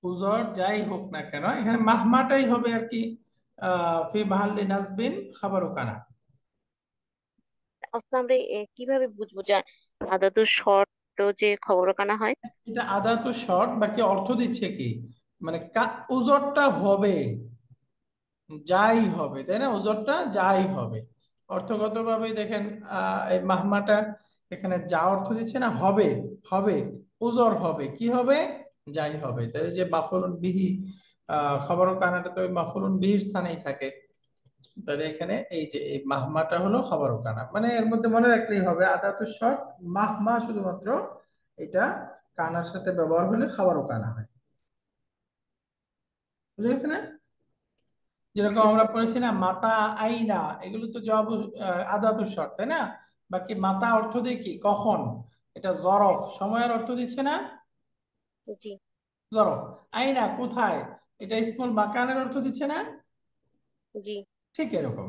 উযর যাই হোক না কেন, এখানে মাহমাটাই হবে আর কি ফি মাহাল্লি নাসবিন খাবারু কানা। অথবা আমরা কিভাবে বুঝবো যে আদাত শর্ত যে খবর কানা হয়? এটা আদাতু শর্ত, বাকি অর্থ দিচ্ছে কি, মানে উযরটা হবে, যাই হবে, তাই না? উযরটা যাই হবে। অর্থগতভাবে দেখেন এই মাহমাটা এখানে যা অর্থ দিচ্ছে না, হবে, হবে, উযর হবে, কি হবে? যাই হবে। তাই যে মাফউলুন বিহি খবর কানাটা তো ওই মাফউলুন বিহির স্থানেই থাকে। তাহলে এখানে এই যে এই মাহমাটা হলো খবর কানা, মানে এর মধ্যে মনে রাখলেই হবে আদাতু শর্ত মাহমা শুধুমাত্র এটা কানার সাথে ব্যবহার হলে খবর কানা হয়। বুঝে গেছে না? যেরকম আমরা পড়েছি না মাতা আইনা, এগুলো তো জবাব আদাতুর শর্ত, তাই না? বাকি মাতা অর্থ দিয়ে কি, কখন, এটা জরফ সময়ের অর্থ দিচ্ছে না? জি জরফ। আইনা কোথায়, এটা ইসমুল মাকানের অর্থ দিচ্ছে না? জি। ঠিক এরকম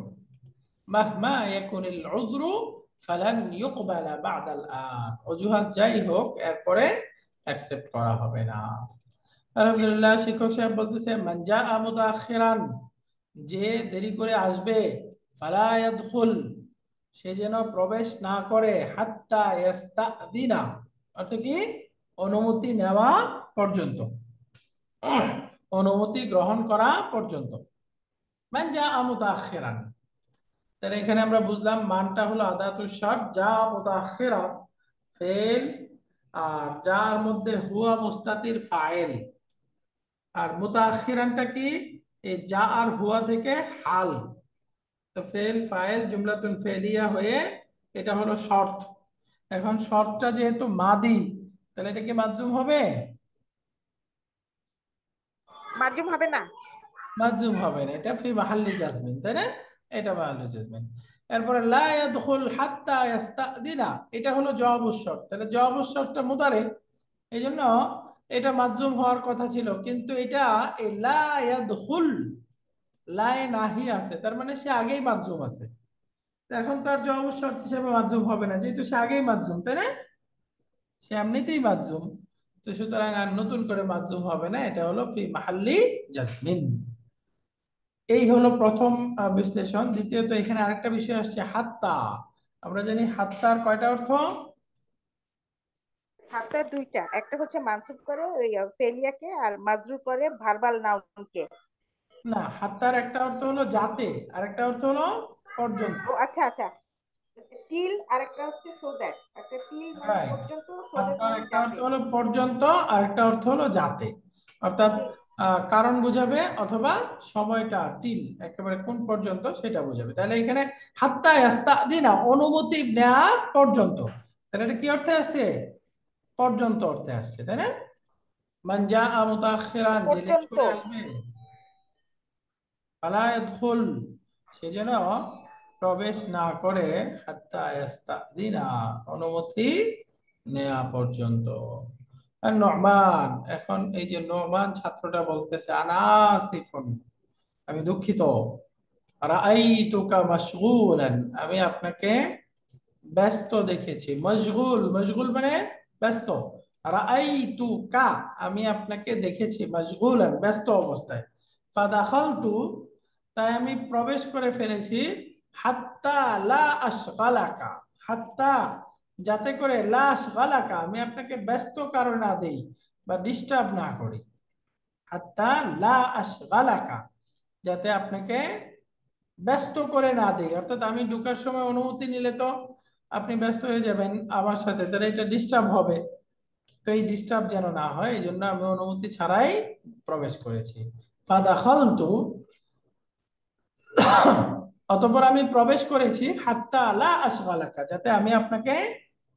মাহমা ইয়াকুনিল উযরু ফালান ইউকবালা বাদাল আন, অজুহাত যাই হোক এরপরে অ্যাকসেপ্ট করা হবে না। আলহামদুলিল্লাহ, শিক্ষক সাহেব বলতেছে মান জাআ মুতাআখিরান, যে দেরি করে আসবে, ফালা ইয়াদখুল, সে যেন প্রবেশ না করে, হাত্তা ইয়াস্তাদিনা, অর্থাৎ কি, অনুমতি নেওয়া পর্যন্ত, অনুমতি গ্রহণ করা পর্যন্ত। মান জাআ মুতাআখিরান, তাহলে এখানে আমরা বুঝলাম মানটা হলো আদাতুশ শর্ত, যা মুতাআখিরা ফেল, আর যার মধ্যে হুয়া মুস্তাতির ফাইল। আর মুতাআখিরানটা কি, এই যা আর হুয়া থেকে হাল, তো ফেল ফাইল জুমলাতুন ফেলিয়া হয়ে এটা হলো শর্ত। এখন শর্তটা যেহেতু মাদি, তাহলে এটা কি মাজজুম হবে? মাজুম হবে না। মাজজুম হবে না, এটা ফি মাহাল্লি জাজমিন, তাই না? এটা মাহাল্লি জাজমিন। এরপরে লা ইয়াদখুল হাত্তা ইস্তাদিনা, এটা হলো জওয়াবুস শর্ত, তাহলে জওয়াবুস শর্তটা মুদারে, এই জন্য এটা মাজজুম হওয়ার কথা ছিল, কিন্তু এটা এই লা ইয়াদখুল লায়ে নাহি আছে, তার মানে সে আগেই মাজজুম আছে। তো এখন তার জওয়াবুস শর্ত হিসেবে মাজজুম হবে না, যেহেতু সে আগেই মাজজুম, তাই না? সে এমনিতেই মাজজুম, তো সুতরাং আর নতুন করে মাজজুম হবে না, এটা হলো ফি মাহাল্লি জাজমিন। এই হলো প্রথম বিশ্লেষণ। দ্বিতীয়ত এখানে আরেকটা বিষয় আসছে হাত্তা। আমরা জানি হাত্তার কয়টা অর্থ? হাত্তা দুইটা, একটা হচ্ছে মানসুব করে ওই ফেলিয়াকে, আর মাজরুর করে ভার্বাল নাউনকে। না, হাত্তার একটা অর্থ হলো যাতে, আর একটা অর্থ হলো পর্যন্ত। ও আচ্ছা আচ্ছা, টিল আর একটা হচ্ছে সো দ্যাট। একটা টিল মানে রাইট। পর্যন্ত, সো দ্যাট হাত্তার মানে একটা অর্থ যাতে। হলো পর্যন্ত, আর একটা অর্থ হলো যাতে, অর্থাৎ কারণ বোঝাবে অথবা সময়টা টিল একেবারে কোন পর্যন্ত সেটা বোঝাবে। তাহলে এখানে হাত্তা ইয়াস্তাদিনা অনুমতি নেওয়া পর্যন্ত, তাহলে এটা কি অর্থে আসছে? পর্যন্ত অর্থে আসছে, তাই না? মান জাআ মুতাআখিরান, যে লেট পর্যন্ত। করে আসবে, ফালা ইয়াদখুল, সে যেন প্রবেশ না করে, হাত্তা ইয়াস্তাদিনা অনুমতি নেওয়া পর্যন্ত। আর নু'মান, এখন এই যে নু'মান ছাত্রটা বলতেছে আনাসিফুন, আমি দুঃখিত, রাআইতুকা মাশগুলান, আমি আপনাকে ব্যস্ত দেখেছি। মশগুল, মশগুল মানে ব্যস্ত। রাআইতুকা, আমি আপনাকে দেখেছি, মশগুলান ব্যস্ত অবস্থায়। ফাদাখালতু, তাই আমি প্রবেশ করে ফেলেছি, হাত্তা লা আশগালাকা, হাত্তা যাতে করে, লা আশগালাকা আমি আপনাকে ব্যস্ত কারণ না দেই বা ডিস্টার্ব না করি। হাত্তা লা আশগালাকা, যাতে আপনাকে ব্যস্ত করে না দেই, অর্থাৎ আমি ঢোকার সময় অনুমতি নিলে তো আপনি ব্যস্ত হয়ে যাবেন আমার সাথে, তাহলে এটা ডিস্টার্ব হবে। তো এই ডিস্টার্ব যেন না হয়, এই জন্য আমি অনুমতি ছাড়াই প্রবেশ করেছি। ফাদাখালতু, অতঃপর আমি প্রবেশ করেছি, হাত্তা লা আশগালাকা, যাতে আমি আপনাকে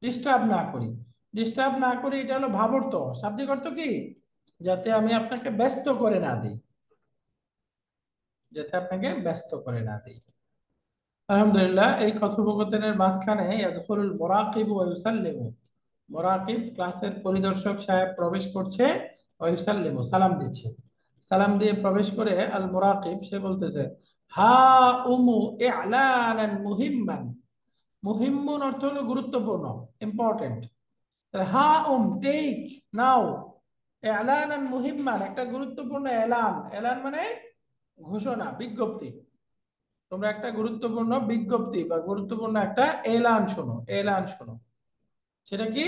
ডিস্টার্ব না করি। ডিস্টার্ব না করি, এটা হলো ভাব অর্থ। শাব্দিক অর্থ কি? যাতে আমি আপনাকে ব্যস্ত করে না দিই, যাতে আপনাকে ব্যস্ত করে না দিই। আলহামদুলিল্লাহ, এই কথোপকথনের মাঝখানে ইয়াদখুলুল মুরাকিবু ওয়া ইউসাল্লিমু, মুরাকিব ক্লাসের পরিদর্শক সাহেব প্রবেশ করছে, ওয়া ইউসাল্লিমু সালাম দিচ্ছে। সালাম দিয়ে প্রবেশ করে আল মুরাকিব সে বলতেছে, হা উমু ই'লানান মুহিম্মান, মুহিম্মুন অর্থ হলো গুরুত্বপূর্ণ, ইম্পর্টেন্ট। হা টেক নাও, ই'লানান মুহিম্মান একটা গুরুত্বপূর্ণ এলান, এলান মানে ঘোষণা, বিজ্ঞপ্তি। তোমরা একটা গুরুত্বপূর্ণ বিজ্ঞপ্তি বা গুরুত্বপূর্ণ একটা এলান শোনো, এলান শোনো। সেটা কি?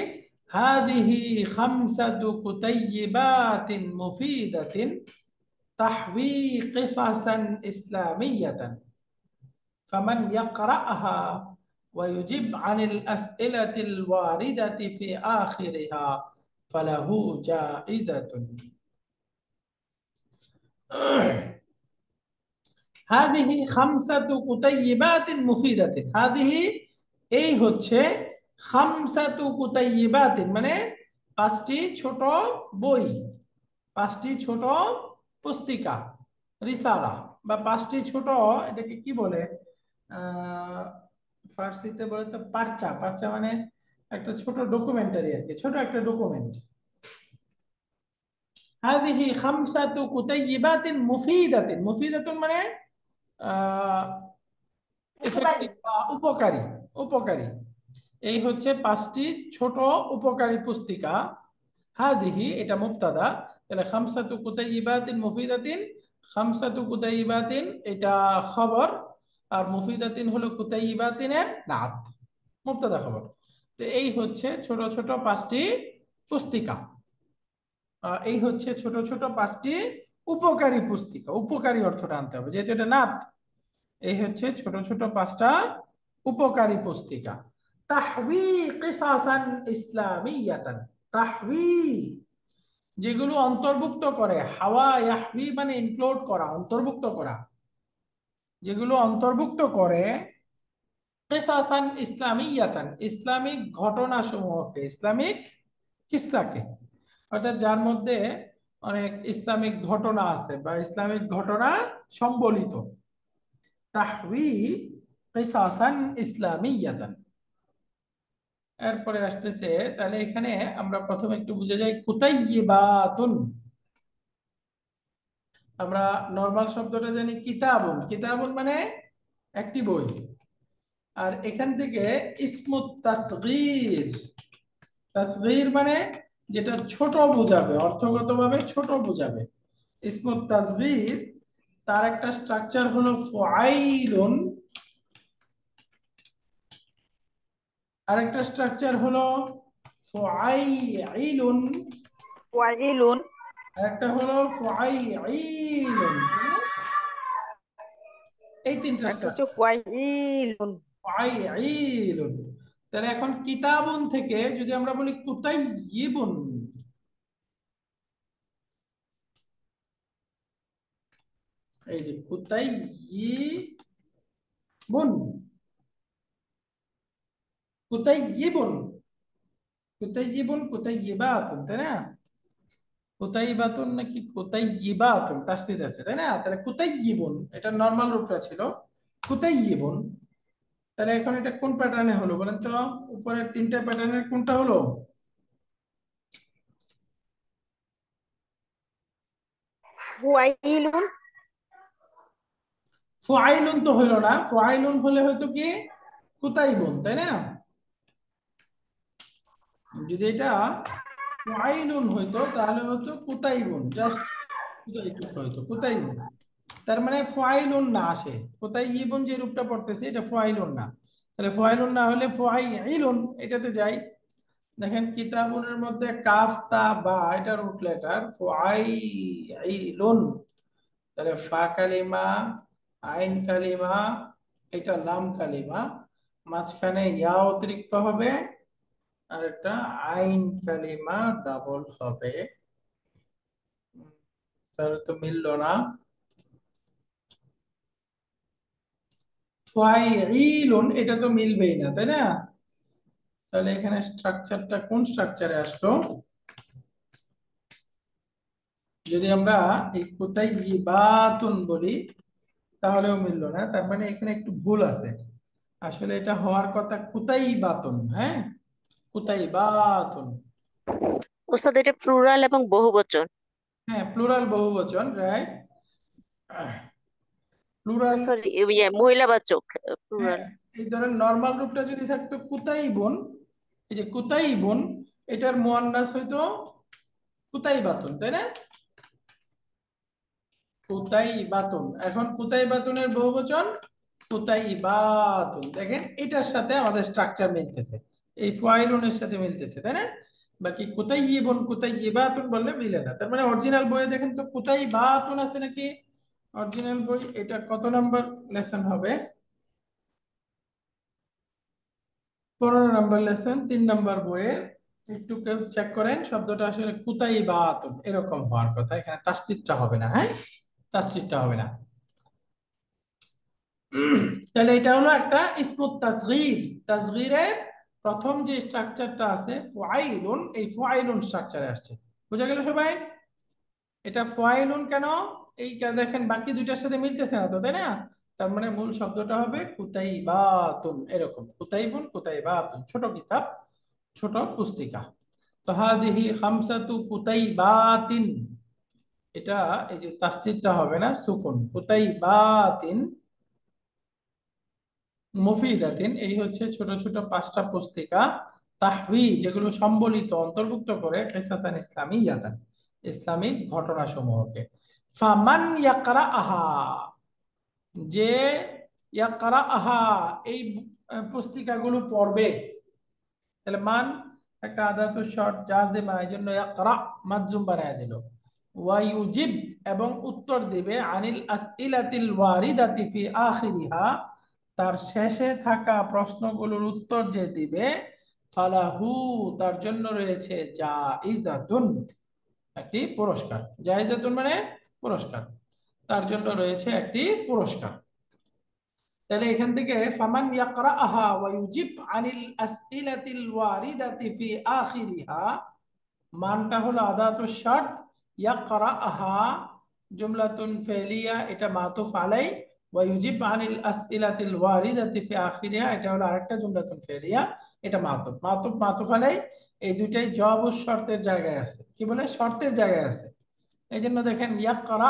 হাদিহি খামসাতু কুতাইয়িবাতিন মুফিদাতিন তাহওয়ি কিসাসান ইসলামিয়াতান ফামান ইয়াকরাহা ওয়া ইউজিব আনিল আসইলাতিল ওয়ারিদাতি ফি আখিরিহা ফালাহু জাইজাতুন। হাদিহি খামসাতু কুতাইয়িবাতিন মুফিদাতিন, হাদিহি এই হচ্ছে, খামসাতু কুতাইয়িবাতিন মানে পাঁচটি ছোট বই, পাঁচটি ছোট পুস্তিকা, রিসালা, বা পাঁচটি ছোট, এটাকে কি বলে ফার্সিতে বলে তো পারচা, পারচা মানে একটা ছোট ডকুমেন্টারি আর কি, ছোট একটা ডকুমেন্ট। হাদিহি খামসাতু কুতাইয়িবাতিন মুফিদাতিন, মুফিদাতুন মানে এফেক্টিভ বা উপকারী, উপকারী। এই হচ্ছে পাঁচটি ছোট উপকারী পুস্তিকা। হাদিহি এটা মুবতাদা, তাহলে খামসাতু কুতাইয়িবাতিন মুফিদাতিন, খামসাতু কুতাইয়িবাতিন এটা খবর, আর মুফিদাতিন হলো কুতাইয়িবাতিনের নাত, মুবতাদা খবর। তো এই হচ্ছে ছোট ছোট পাঁচটি পুস্তিকা, এই হচ্ছে ছোট ছোট পাঁচটি উপকারী পুস্তিকা, উপকারী অর্থটা আনতে হবে যেহেতু এটা নাত। এই হচ্ছে ছোট ছোট পাঁচটা উপকারী পুস্তিকা। তাহওয়ি কিসাসান ইসলামিয়াতান, তাহওয়ি যেগুলো অন্তর্ভুক্ত করে, হাওয়া ইয়াহওয়ি মানে ইনক্লুড করা, অন্তর্ভুক্ত করা, যেগুলো অন্তর্ভুক্ত করে, কিসাসান ইসলামিয়াতান ইসলামিক ঘটনাসমূহকে, ইসলামিক কিসসাকে, অর্থাৎ যার মধ্যে অনেক ইসলামিক ঘটনা আছে বা ইসলামিক ঘটনা সম্বলিত। তাহওয়ি কিসাসান ইসলামিয়াতান। এরপরে আসতেছে, তাহলে এখানে আমরা প্রথমে একটু বুঝে যাই কুতাইয়িবাতুন। আমরা নরমাল শব্দটা জানি কিতাবুন, কিতাবুন মানে একটি বই, আর এখান থেকে ইসমুত তাসগীর, তাসগীর মানে যেটা ছোট বোঝাবে, অর্থগতভাবে ছোট বোঝাবে। ইসমুত তাসগীর তার একটা স্ট্রাকচার হলো ফাইলুন, আরেকটা স্ট্রাকচার হলো ফাইলুন, ফাইলুন, আরেকটা হলো ফাইলুন। এই তিনটা একটা হচ্ছে স্ট্রাকচার ফাইলুন। ফাইলুন। তাহলে এখন কিতাবুন থেকে যদি আমরা বলি কুতাইয়িবুন, এই যে কুতাইয়িবুন, কুতাইয়িবুন, কুতাইয়িবুন, কুতাইয়িবাতুন, তাই না? কুতাইবাতুন নাকি কুতাইয়িবাতুন, তাসদীদ আছে তাই না? তাহলে কুতাইয়িবুন এটা নরমাল রূপটা ছিল, কুতাইয়িবুন। তাহলে এখন এটা কোন প্যাটার্নে হলো বলেন তো? উপরের তিনটা প্যাটার্নের কোনটা হলো? ফাইলুন, ফাইলুন তো হইলো না, ফাইলুন হলে হয়তো কি কুতাইবুন, তাই না? যদি এটা ফাইলুন হইতো তাহলে হতো কুতাইবুন, জাস্ট হয়তো কুতাইবুন। তার মানে ফাইলুন না আসে, কুতাইয়িবুন যে রূপটা পড়তেছে এটা ফাইলুন না। তাহলে ফাইলুন না হলে ফাইলুন এটাতে যাই। দেখেন কিতাবুনের মধ্যে কাফ তা বা এটা রুট লেটার, ফাইলুন। তাহলে ফা কালিমা, আইন কালিমা, এটা লাম কালিমা, মাঝখানে ইয়া অতিরিক্ত হবে, আর একটা আইন কালিমা ডাবল হবে। তাহলে তো মিললো না। ফাইলুন এটা তো মিলবেই না, তাই না? তাহলে এখানে স্ট্রাকচারটা কোন স্ট্রাকচারে আসলো? যদি আমরা এই কুতাইয়িবাতুন বলি তাহলেও মিললো না, তার মানে এখানে একটু ভুল আছে। আসলে এটা হওয়ার কথা কুতাইবাতুন, হ্যাঁ, কুতাইবাতুন। ওস্তাদ এটা প্লুরাল এবং বহুবচন। হ্যাঁ, প্লুরাল বহুবচন, রাইট। প্লুরাল, সরি, মহিলাবাচক হ্যাঁ, প্লুরাল। এই ধরেন নরমাল রূপটা যদি থাকতো কুতাইবুন, এই যে কুতাইবুন, এটার মুয়ান্নাস হইতো কুতাইবাতুন, তাই না? কুতাইবাতুন। এখন কুতাইবাতুনের বহুবচন কুতাইবাতুন। দেখেন এটার সাথে আমাদের স্ট্রাকচার মিলতেছে, এই ফাইলুনের সাথে মিলতেছে, তাই না? বাকি কুতাইয়িবুন কুতাইয়িবাতুন বললে মিলে না। তার মানে অরিজিনাল বইয়ে দেখেন তো কুতাইবাতুন আছে নাকি? অরিজিনাল বই এটা কত নাম্বার লেসন হবে? 15 নাম্বার লেসন, 3 নাম্বার বইয়ে। একটু কেউ চেক করেন, শব্দটা আসলে কুতাইবাতুন এরকম হওয়ার কথা, এখানে তাসদীদটা হবে না, হ্যাঁ, তাসদীদটা হবে না। তাহলে এটা হলো একটা ইসমুত তাসগীর। তাসগীরের প্রথম যে স্ট্রাকচারটা আছে ফাইলুন, এই ফাইলুন স্ট্রাকচারে আসছে। বুঝা গেল সবাই? এটা ফাইলুন কেন? এই দেখেন বাকি দুইটার সাথে মিলতেছে না তো, তাই না? তার মানে মূল শব্দটা হবে কুতাইবাতুন, এরকম কুতাইবুন কুতাইবাতুন, ছোট কিতাব, ছোট পুস্তিকা। তো হাদিহি খামসাতু কুতাইবাতিন, এটা এই যে তাসদীদটা হবে না, সুকুন, কুতাইবাতিন মুফিদাতিন, এই হচ্ছে ছোট ছোট 5টা পুস্তিকা, তাহওয়ি যেগুলো সম্বলিত অন্তর্ভুক্ত করে কিসাসান ইসলামিয়াতান, ইসলামিক ঘটনাসমূহকে। ফামান ইয়াকরাআহা, যে ইয়াকরাআহা এই পুস্তিকাগুলো পড়বে। তাহলে মান একটা আদাতু শর্ট জাযিমা, এজন্য ইয়াকরা মাজজুম বানায় দিল। ওয়া ইউজিব এবং উত্তর দিবে, আনিল আসইলাতিল ওয়ারিদাতি ফি আখিরিহা, তার শেষে থাকা প্রশ্নগুলোর উত্তর যে দিবে, ফালাহু তার জন্য রয়েছে জাইজাতুন, একটি পুরস্কার। জাইজাতুন মানে পুরস্কার, তার জন্য রয়েছে একটি পুরস্কার। তাহলে এখান থেকে ফামান ইয়াকরাআহা ওয়া ইউজিব আনিল আসইলাতিল ওয়ারিদাতি ফি আখিরিহা, মানটা হলো আদাতুশ শর্ত, ইয়াকরাআহা জুমলাতুন ফেলিয়া, এটা মাতুফ আলাই, ওয়া ইউজিব আনিল আসইলাতিল ওয়ারিদাতি ফি আখিরিহা এটা হলো আরেকটা জুমলাতুন ফেলিয়া, এটা মাতুফ। মাতুফ মাতুফ আলাই এই দুইটাই জবাব শর্তের জায়গায় আছে, কি বলে, শর্তের জায়গায় আছে। এই জন্য দেখেন ইয়াকরা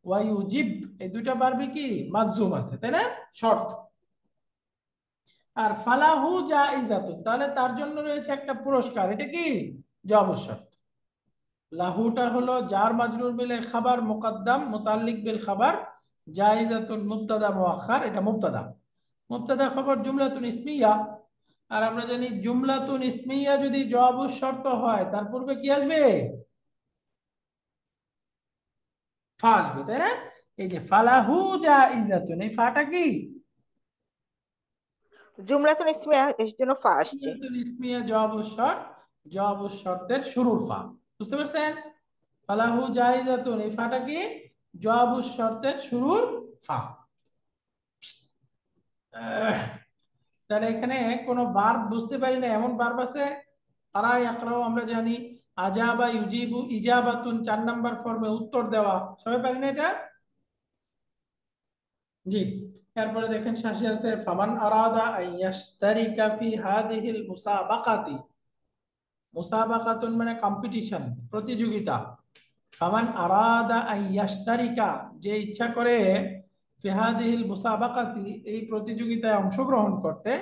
ওয়া ইউজিব এই দুইটা ভার্বই কি মাজজুম আছে, তাই না, শর্ত। আর ফালাহু জাইজাতুন, তাহলে তার জন্য রয়েছে একটা পুরস্কার, এটা কি জবাব শর্ত। লাহুটা হলো জার মাজরুর মিলে খাবার মুকদ্দাম মুতাল্লিক বিল খাবার, জাইজাতুন মুবতাদা মুআখার, এটা মুবতাদা। মুবতাদা খবর জুমলাতুন ইসমিয়া। আর আমরা জানি জুমলাতুন ইসমিয়া যদি জবাব শর্ত হয় তার পূর্বে কি আসবে? ফা আসবে, তাই না? এই যে ফালাহু জাইজাতুন, এই ফাটা কি? জুমলাতুন ইসমিয়া, এর জন্য ফা আসছে। জুমলাতুন ইসমিয়া জবাব শর্ত, জবাব শর্তের শুরুর ফা। বুঝতে পারছেন? ফালাহু জাইজাতুন, এই ফাটা কি? জবাব শর্তের শুরুর ফা। তাহলে এখানে কোনো ভার্ব বুঝতে পারি না এমন ভার্ব আছে? কারা ইয়াকরাও আমরা জানি, আজাবা ইউজিবু ইজাবাতুন 4 নাম্বার ফর্মে উত্তর দেওয়া, সবাই পারি না এটা? জি। এরপরে দেখেন শাসি আছে ফামান আরাদা আইয়াশতারিকা ফি হাদিহিল মুসাবাকাতি। মুসাবাকাতুন মানে কম্পিটিশন, প্রতিযোগিতা। ফামান আরাদা আইয়াশতারিকা, যে ইচ্ছা করে ফি হাদিহিল মুসাবাকাতি, এই প্রতিযোগিতায় অংশগ্রহণ করতে,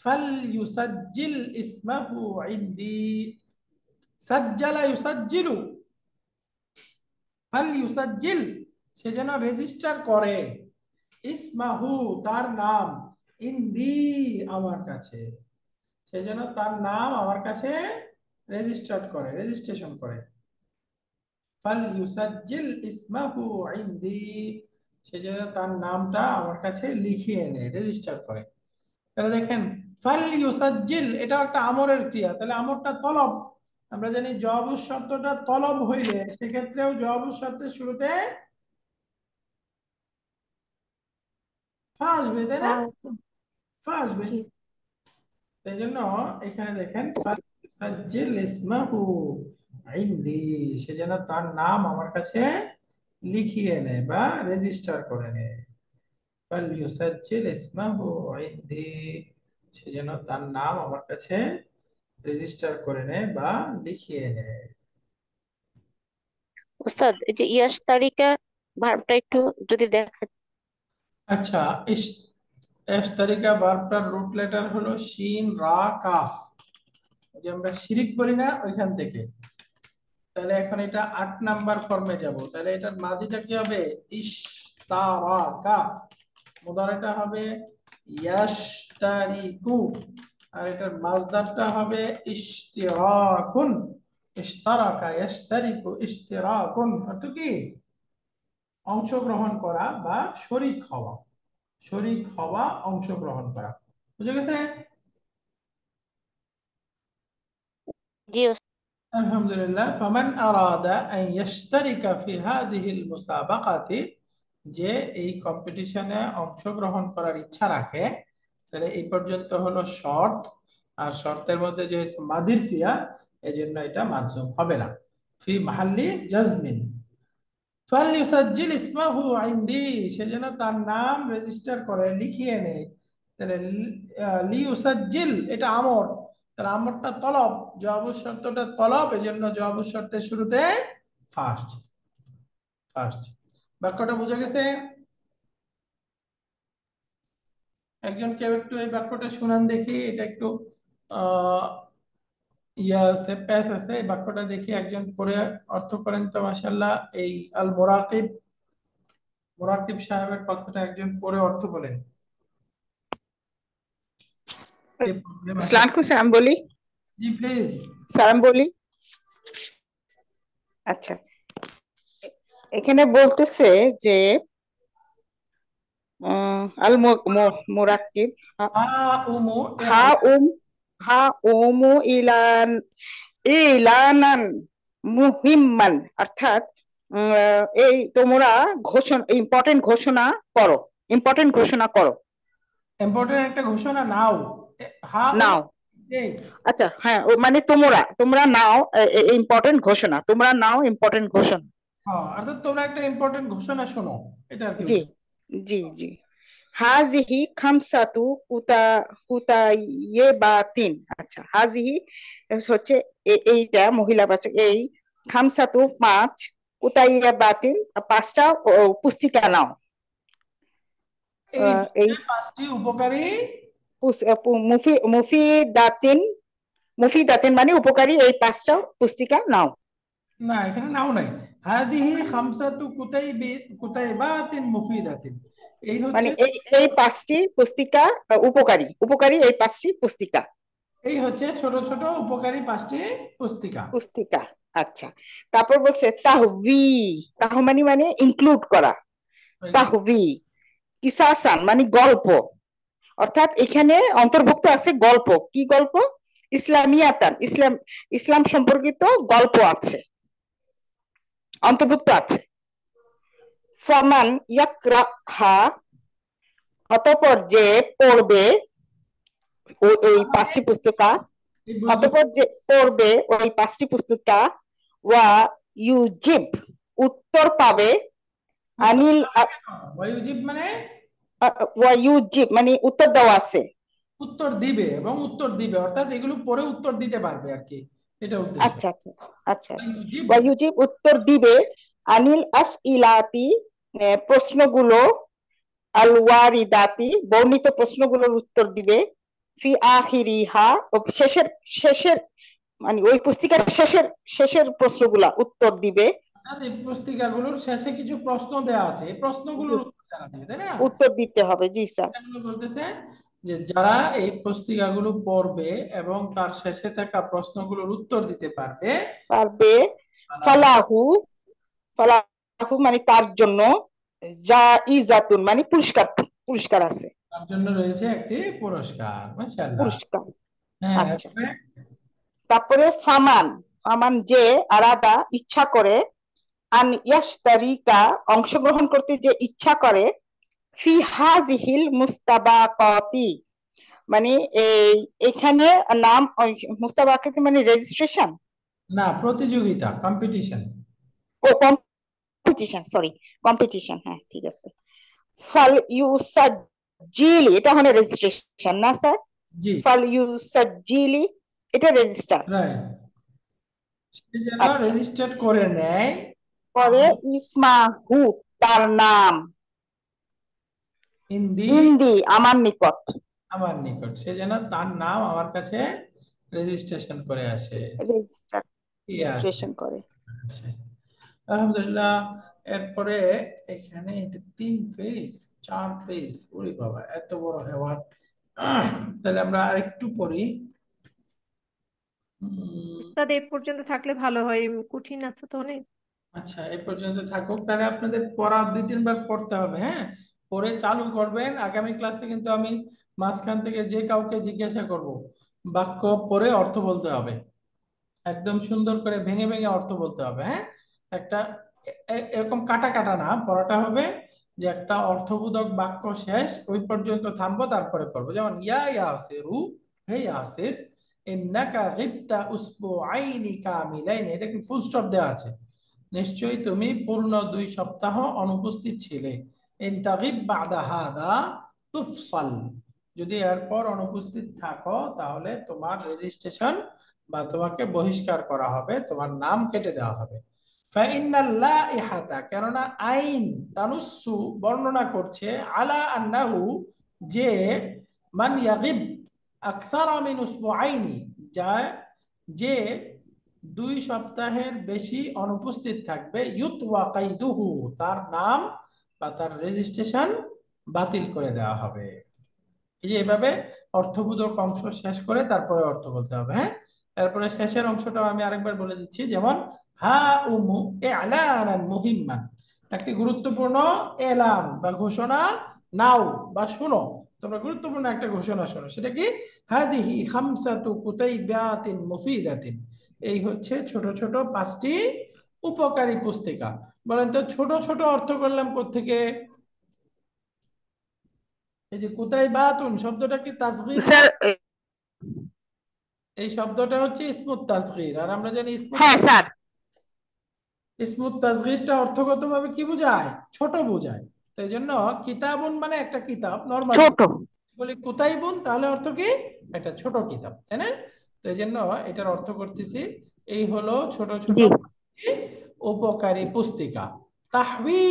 ফালইউসাজ্জিল ইসমাহু ইনদি। সাজ্জালা ইউসাজ্জিলু, ফালইউসাজ্জিল, সে যেন রেজিস্টার করে, ইসমাহু তার নাম, ইনদি আমার কাছে, সে যেন তার নাম আমার কাছে রেজিস্টার করে, রেজিস্ট্রেশন করে। ফালইউসাজ্জিল ইসমাহু ইনদি, সে যেন তার নামটা আমার কাছে লিখিয়ে নেয়, রেজিস্টার করে। তাহলে দেখেন ফালইউসাজ্জিল এটা একটা আমরের ক্রিয়া, তাহলে আমরটা তলব। আমরা জানি জবাব শর্তটা তলব হইলে সেক্ষেত্রেও জবাব শর্তের শুরুতে ফা আসবে, তাই না? ফা আসবে। জি। সেই জন্য এখানে দেখেন ফালইউসাজ্জিল ইসমাহু ইনদি, সে যেন তার নাম আমার কাছে লিখিয়ে নেয় বা রেজিস্টার করে নেয়। ফালইউসাজ্জিল ইসমাহু ইনদি, সে যেন তার নাম আমার কাছে রেজিস্টার করে নেয় বা লিখিয়ে নেয়। ওস্তাদ, এই যে ইয়াশতারিকা ভার্বটা একটু যদি দেখেন। আচ্ছা, ইশতারিকা ভার্বটার রুট লেটার হলো শিন রা কাফ, যে আমরা শিরিক বলি না ওইখান থেকে। তাহলে এখন এটা 8 নাম্বার ফর্মে যাব, তাহলে এটার মাদিটা কি হবে? ইশতারাকা। মুদারিটা হবে ইয়াশতারিকু। আর এটার মাজদারটা হবে ইশতিরাকুন। ইশতারাকা ইয়াশতারিকু ইশতিরাকুন, অর্থ কি? অংশগ্রহণ করা বা শরীক হওয়া। শরীক হওয়া, অংশগ্রহণ করা। বুঝে গেছে? জি আলহামদুলিল্লাহ। ফামান আরাদা আন ইয়াশতারিকা ফি হাদিহিল মুসাবাকাতি, যে এই কম্পিটিশনে অংশগ্রহণ করার ইচ্ছা রাখে, তাহলে এই পর্যন্ত হলো শর্ত। আর শর্তের মধ্যে যেহেতু মাদির ক্রিয়া, এজন্য এটা মাযযুম হবে না। ফি মাহাল্লি জাজমিন। ফালইউসাজ্জিল ইসমাহু ইনদি, সে যেন তার নাম রেজিস্টার করে, লিখিয়ে নেয়। তাহলে লিউসাজ্জিল এটা আমর, তাহলে আমরটা তলব, জবাব শর্তটা তলব, এজন্য জবাব শর্তের শুরুতে ফার্স্ট। ফার্স্ট বাক্যটা বুঝে গেছে? একজন কেউ একটু এই বাক্যটা শুনান দেখি, এটা একটু ইয়া আছে, প্যাস আছে, এই বাক্যটা দেখি একজন পড়ে অর্থ করেন তো। মাশাআল্লাহ, এই আল মুরাকিব, মুরাকিব সাহেবের কথাটা একজন পড়ে অর্থ বলেন। কে পড়বে? আসসালামু আলাইকুম, সালাম বলি। জি প্লিজ। সালাম বলি। আচ্ছা, এখানে বলতেছে যে আল মুরাক্কিব উমু হা হা উমু ইলানান মুহিম্মান, অর্থাৎ এই তোমরা ঘোষণা, ইম্পর্টেন্ট ঘোষণা করো, ইম্পর্টেন্ট ঘোষণা করো। ইম্পর্টেন্ট একটা ঘোষণা নাও। নাও। এই আচ্ছা, হ্যাঁ, মানে তোমরা নাও ইম্পর্টেন্ট ঘোষণা, তোমরা নাও ইম্পর্টেন্ট ঘোষণা। অর্থাৎ তোমরা একটা ইম্পর্টেন্ট ঘোষণা শোনো, এটা আর কি। জি জি জি। হাজিহি খামসাতু কুতাইয়েবাতিন। আচ্ছা, হাজিহি হচ্ছে এইটা মহিলাবাচক, এই খামসাতু 5, কুতাইয়েবাতিন 5টা পুস্তিকা নাও। এই এই 5টি উপকারী মুফিদাতিন মানে উপকারী, এই 5টা পুস্তিকা নাও। না, এখানে নাও নাই। হাদিহি খামসাতু কুতাইবাতিন মুফিদাতিন, এই মানে হচ্ছে এই 5টি পুস্তিকা উপকারী উপকারী এই 5টি পুস্তিকা এই হচ্ছে ছোট ছোট উপকারী 5টি পুস্তিকা। পুস্তিকা। আচ্ছা, তারপর বলছে তাহভি, মানে মানে ইনক্লুড করা, তাহভি কিসাসান মানে গল্প, অর্থাৎ এখানে অন্তর্ভুক্ত আছে গল্প। কি গল্প? ইসলামিয়াতান, ইসলাম সম্পর্কিত গল্প আছে, অন্তর্ভুক্ত আছে। ফামান ইয়াকরাহা, অতঃপর যে পড়বে ওই 5টি পুস্তিকা, অতঃপর যে পড়বে ওই 5টি পুস্তিকা, ওয়া ইউজিব উত্তর পাবে, আনিল ওয়ায়ুজিব মানে ওয়া ইউজিব মানে উত্তর দেওয়া আছে, উত্তর দিবে, এবং উত্তর দিবে অর্থাৎ এগুলো পরে উত্তর দিতে পারবে আর কি, এটা উদ্দেশ্য। আচ্ছা আচ্ছা আচ্ছা আচ্ছা, ওয়ায়ুজিব ওয়া ইউজিব উত্তর দিবে, আনিল আসইলাতি প্রশ্নগুলো, আল ওয়ারিদাতি বর্ণিত প্রশ্নগুলোর উত্তর দিবে, ফি আখিরিহা শেষের শেষের মানে ওই পুস্তিকার শেষের প্রশ্নগুলা উত্তর দিবে। অর্থাৎ এই পুস্তিকাগুলোর শেষে কিছু প্রশ্ন দেওয়া আছে, এই প্রশ্নগুলোর উত্তর জানা দিবে, তাই না? উত্তর দিতে হবে, জি স্যার। এগুলো বলতেছে যে যারা এই পুস্তিকাগুলো পড়বে এবং তার শেষে থাকা প্রশ্নগুলোর উত্তর দিতে পারবে, পারবে, ফালাহু, ফালাহু মানে তার জন্য, জাইজাতুন মানে পুরস্কার, পুরস্কার আছে, তার জন্য রয়েছে একটি পুরস্কার, মাশাআল্লাহ। পুরস্কার। হ্যাঁ, আচ্ছা, তারপরে ফামান, ফামান যে আরাদা ইচ্ছা করে, আন ইয়াশতারিকা অংশগ্রহণ করতে যে ইচ্ছা করে, ফি হাজিহিল মুস্তাবাকাতি মানে এই এখানে নাম মুস্তাবাকাতি মানে রেজিস্ট্রেশন, না প্রতিযোগিতা, কম্পিটিশন। ও কম্পিটিশন, সরি কম্পিটিশন, হ্যাঁ ঠিক আছে। ফাল ইউসাজ্জিলি এটা হলো রেজিস্ট্রেশন না স্যার? জি ফাল ইউসাজ্জিলি এটা রেজিস্টার। রাইট, সে যেন আচ্ছা, রেজিস্টার করে নেয় পরে ইসমাহু তার নাম, ইন্দি আমার নিকট, আমার নিকট, সে যেন তার নাম আমার কাছে রেজিস্ট্রেশন করে আসে। রেজিস্ট্রেশন করে। আচ্ছা, আলহামদুলিল্লাহ। এরপরে এখানে এটা 3 পেজ 4 পেজ, ওরে বাবা এত বড় হেওয়ার। তাহলে আমরা আরেকটু পড়ি। উস্তাদ এই পর্যন্ত থাকলে ভালো হয়, কঠিন আছে তো অনেক। আচ্ছা, এই পর্যন্ত থাকুক, তাহলে আপনাদের পড়া 2-3 বার পড়তে হবে, হ্যাঁ, পরে চালু করবেন। আগামী ক্লাসে কিন্তু আমি মাঝখান থেকে যে কাউকে জিজ্ঞাসা করব, বাক্য পড়ে অর্থ বলতে হবে, একদম সুন্দর করে ভেঙে ভেঙে অর্থ বলতে হবে, হ্যাঁ। একটা এরকম কাটা কাটা না পড়াটা হবে, যে একটা অর্থবোধক বাক্য শেষ ওই পর্যন্ত থামবো, তারপরে পড়বো। যেমন ইয়া ইয়াসিরু, হে ইয়াসির, ইন্নাকা গিবতা উসবুআইনি কামিলাইনি, দেখুন ফুল স্টপ দেওয়া আছে, নিশ্চয়ই তুমি পূর্ণ 2 সপ্তাহ অনুপস্থিত ছিলে। ইন তাগিব বাদা হাদা তুফসাল, যদি এরপর অনুপস্থিত থাকো তাহলে তোমার রেজিস্ট্রেশন বা তোমাকে বহিষ্কার করা হবে, তোমার নাম কেটে দেওয়া হবে। ফাইনাল লাইহাতা, কেননা আইন, তানুসু বর্ণনা করছে, আলা আন্নাহু যে, মান ইয়াগিব আকসারা মিন উসবুআইনি, যা যে 2 সপ্তাহের বেশি অনুপস্থিত থাকবে, ইউতওয়া কাইদুহু তার নাম বা তার রেজিস্ট্রেশন বাতিল করে দেওয়া হবে। এই যে এভাবে অর্থবোধক অংশ শেষ করে তারপরে অর্থ বলতে হবে, হ্যাঁ। তারপরে শেষের অংশটাও আমি আরেকবার বলে দিচ্ছি, যেমন হা উমু ইলানান মুহিম্মান, একটি গুরুত্বপূর্ণ এলান বা ঘোষণা নাও বা শুনো, তোমরা গুরুত্বপূর্ণ একটা ঘোষণা শোনো। সেটা কি? হাদিহি খামসাতু কুতাইবাতিন মুফিদাতিন, এই হচ্ছে ছোট ছোট 5টি উপকারী পুস্তিকা। বলেন তো ছোট ছোট অর্থ করলাম কোত্থেকে? এই যে কুতাইবাতুন শব্দটা কি তাসগীর? স্যার এই শব্দটা হচ্ছে ইসমুত তাসগীর, আর আমরা জানি হ্যাঁ স্যার, ইসমুত তাসগীরটা অর্থগতভাবে কি বোঝায়? ছোট বোঝায়। তো এই জন্য কিতাবুন মানে একটা কিতাব নরমাল, ছোট, বলি কুতাইবুন তাহলে অর্থ কি? একটা ছোট কিতাব, তাই না? তো এই জন্য এটার অর্থ করতেছি, এই হলো ছোট ছোট জি উপকারী পুস্তিকা, তাহবি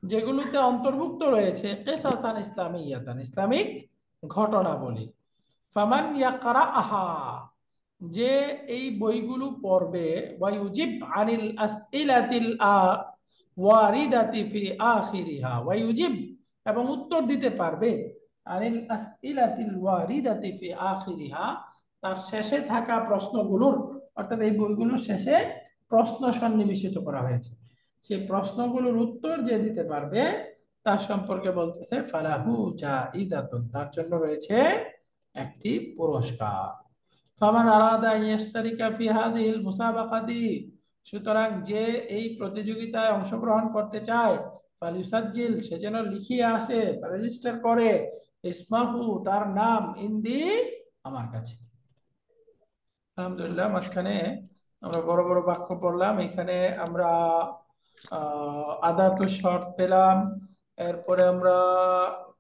যেগুলোতে অন্তর্ভুক্ত রয়েছে কিসাসান ইসলামিয়াতান, ইসলামিক ঘটনাবলী। ফামান ইয়াকরাআহা, যে এই বইগুলো পড়বে, ওয়ায়ুজিব আনিল আসইলাতিল ওয়ারিদাতি ফি আখিরিহা, ওয়ায়ুজিব এবং উত্তর দিতে পারবে, আনিল আসইলাতিল ওয়ারিদাতি ফি আখিরিহা তার শেষে থাকা প্রশ্নগুলোর, অর্থাৎ এই বইগুলোর শেষে প্রশ্ন সন্নিবেশিত করা হয়েছে, সেই প্রশ্নগুলোর উত্তর যে দিতে পারবে তার সম্পর্কে বলতেছে ফালাহু জাইজাতুন, তার জন্য রয়েছে একটি পুরস্কার। ফামান আরাদা ইয়াশতারিকা ফি হাযিহিল মুসাবাকাতি, সুতরাং যে এই প্রতিযোগিতায় অংশগ্রহণ করতে চায়, ফালিউসাজ্জিল, সে যেন লিখিয়ে আসে, রেজিস্টার করে, ইসমাহু, তার নাম, ইনদি, আমার কাছে। আলহামদুলিল্লাহ, মাঝখানে আমরা বড় বড় বাক্য পড়লাম। এখানে আমরা আদাতু শর্ত পেলাম, এরপরে আমরা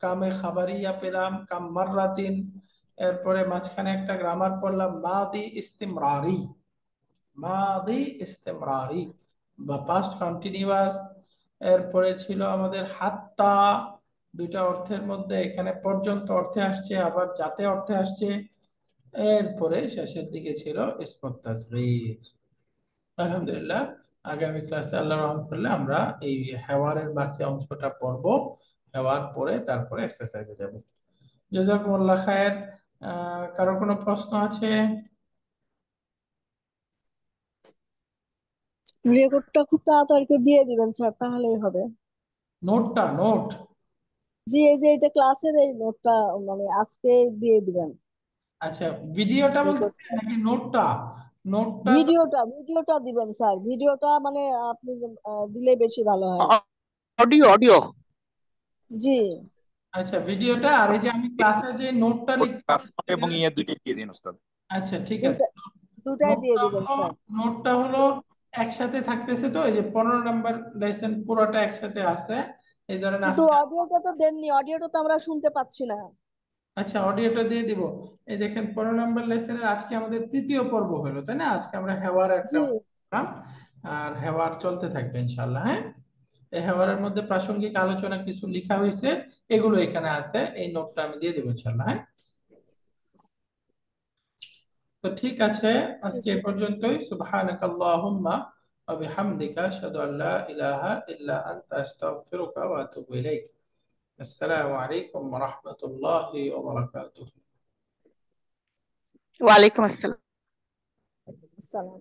কামে খাবারিয়া পেলাম, কাম মাররাতিন, এরপরে মাঝখানে একটা গ্রামার পড়লাম মাদি ইস্তিমরারি, মাদি ইস্তিমরারি বা পাস্ট কন্টিনিউয়াস। এরপরে ছিল আমাদের হাত্তা, দুইটা অর্থের মধ্যে, এখানে পর্যন্ত অর্থে আসছে, আবার যাতে অর্থে আসছে। এরপরে শেষের দিকে ছিল ইসমুত তাসগীর। আলহামদুলিল্লাহ, আগামী ক্লাসে আল্লাহ রহম করলে আমরা এই হেওয়ারের বাকি অংশটা পড়বো। হেওয়ার পরে তারপরে এক্সারসাইজে যাব। জাযাকুমুল্লাহ খায়ের। কারো কোনো প্রশ্ন আছে? রেকর্ডটা খুব তাড়াতাড়ি করে দিয়ে দিবেন স্যার, তাহলেই হবে। নোট জি, এই যে এটা ক্লাসের এই নোটটা মানে আজকে দিয়ে দিবেন। আচ্ছা, ভিডিওটা বলতে রেকর্ডটা, নাকি নোটটা? নোটটা তো ভিডিওটা দিবেন স্যার, ভিডিওটা মানে আপনি দিলে বেশি ভালো হয়। অডিও জি আচ্ছা, ভিডিওটা, আর এই যে আমি ক্লাসে যে নোটটা লিখতেছি এবং ইয়ে দুইটাই দিয়ে দিন ওস্তাদ। আচ্ছা ঠিক আছে। দুটাই দিয়ে দিবেন স্যার। নোটটা হলো একসাথে থাকতেছে, তো এই যে 15 নাম্বার লেসন পুরোটা একসাথে আছে। এই ধরেন কিন্তু আজকে, অডিওটা তো দেননি, অডিওটা তো আমরা শুনতে পাচ্ছি না। আচ্ছা অডিওটা দিয়ে দিব। এই দেখেন 15 নাম্বার লেসনের আজকে আমাদের তৃতীয় পর্ব হলো, তাই না? আজকে আমরা হেওয়ার একটা জি করলাম, আর হেওয়ার চলতে থাকবে ইনশাআল্লাহ। হ্যাঁ, এই হেওয়ারের মধ্যে প্রাসঙ্গিক আলোচনা কিছু লেখা হয়েছে, এগুলো এখানে আছে, এই নোটটা আমি দিয়ে দেবো ইনশাআল্লাহ। হ্যাঁ, তো ঠিক আছে, আজকে এ পর্যন্তই। সুবহানাকাল্লাহুম্মা ওয়া বিহামদিকা আশহাদু আল্লা ইলাহা ইল্লা আনতা আস্তাগফিরুকা ওয়া আতুবু ইলাইক। আসসালামু আলাইকুম ওয়া রাহমাতুল্লাহি ওয়া বারাকাতুহু। ওয়ালাইকুম আসসালাম। আসসালাম।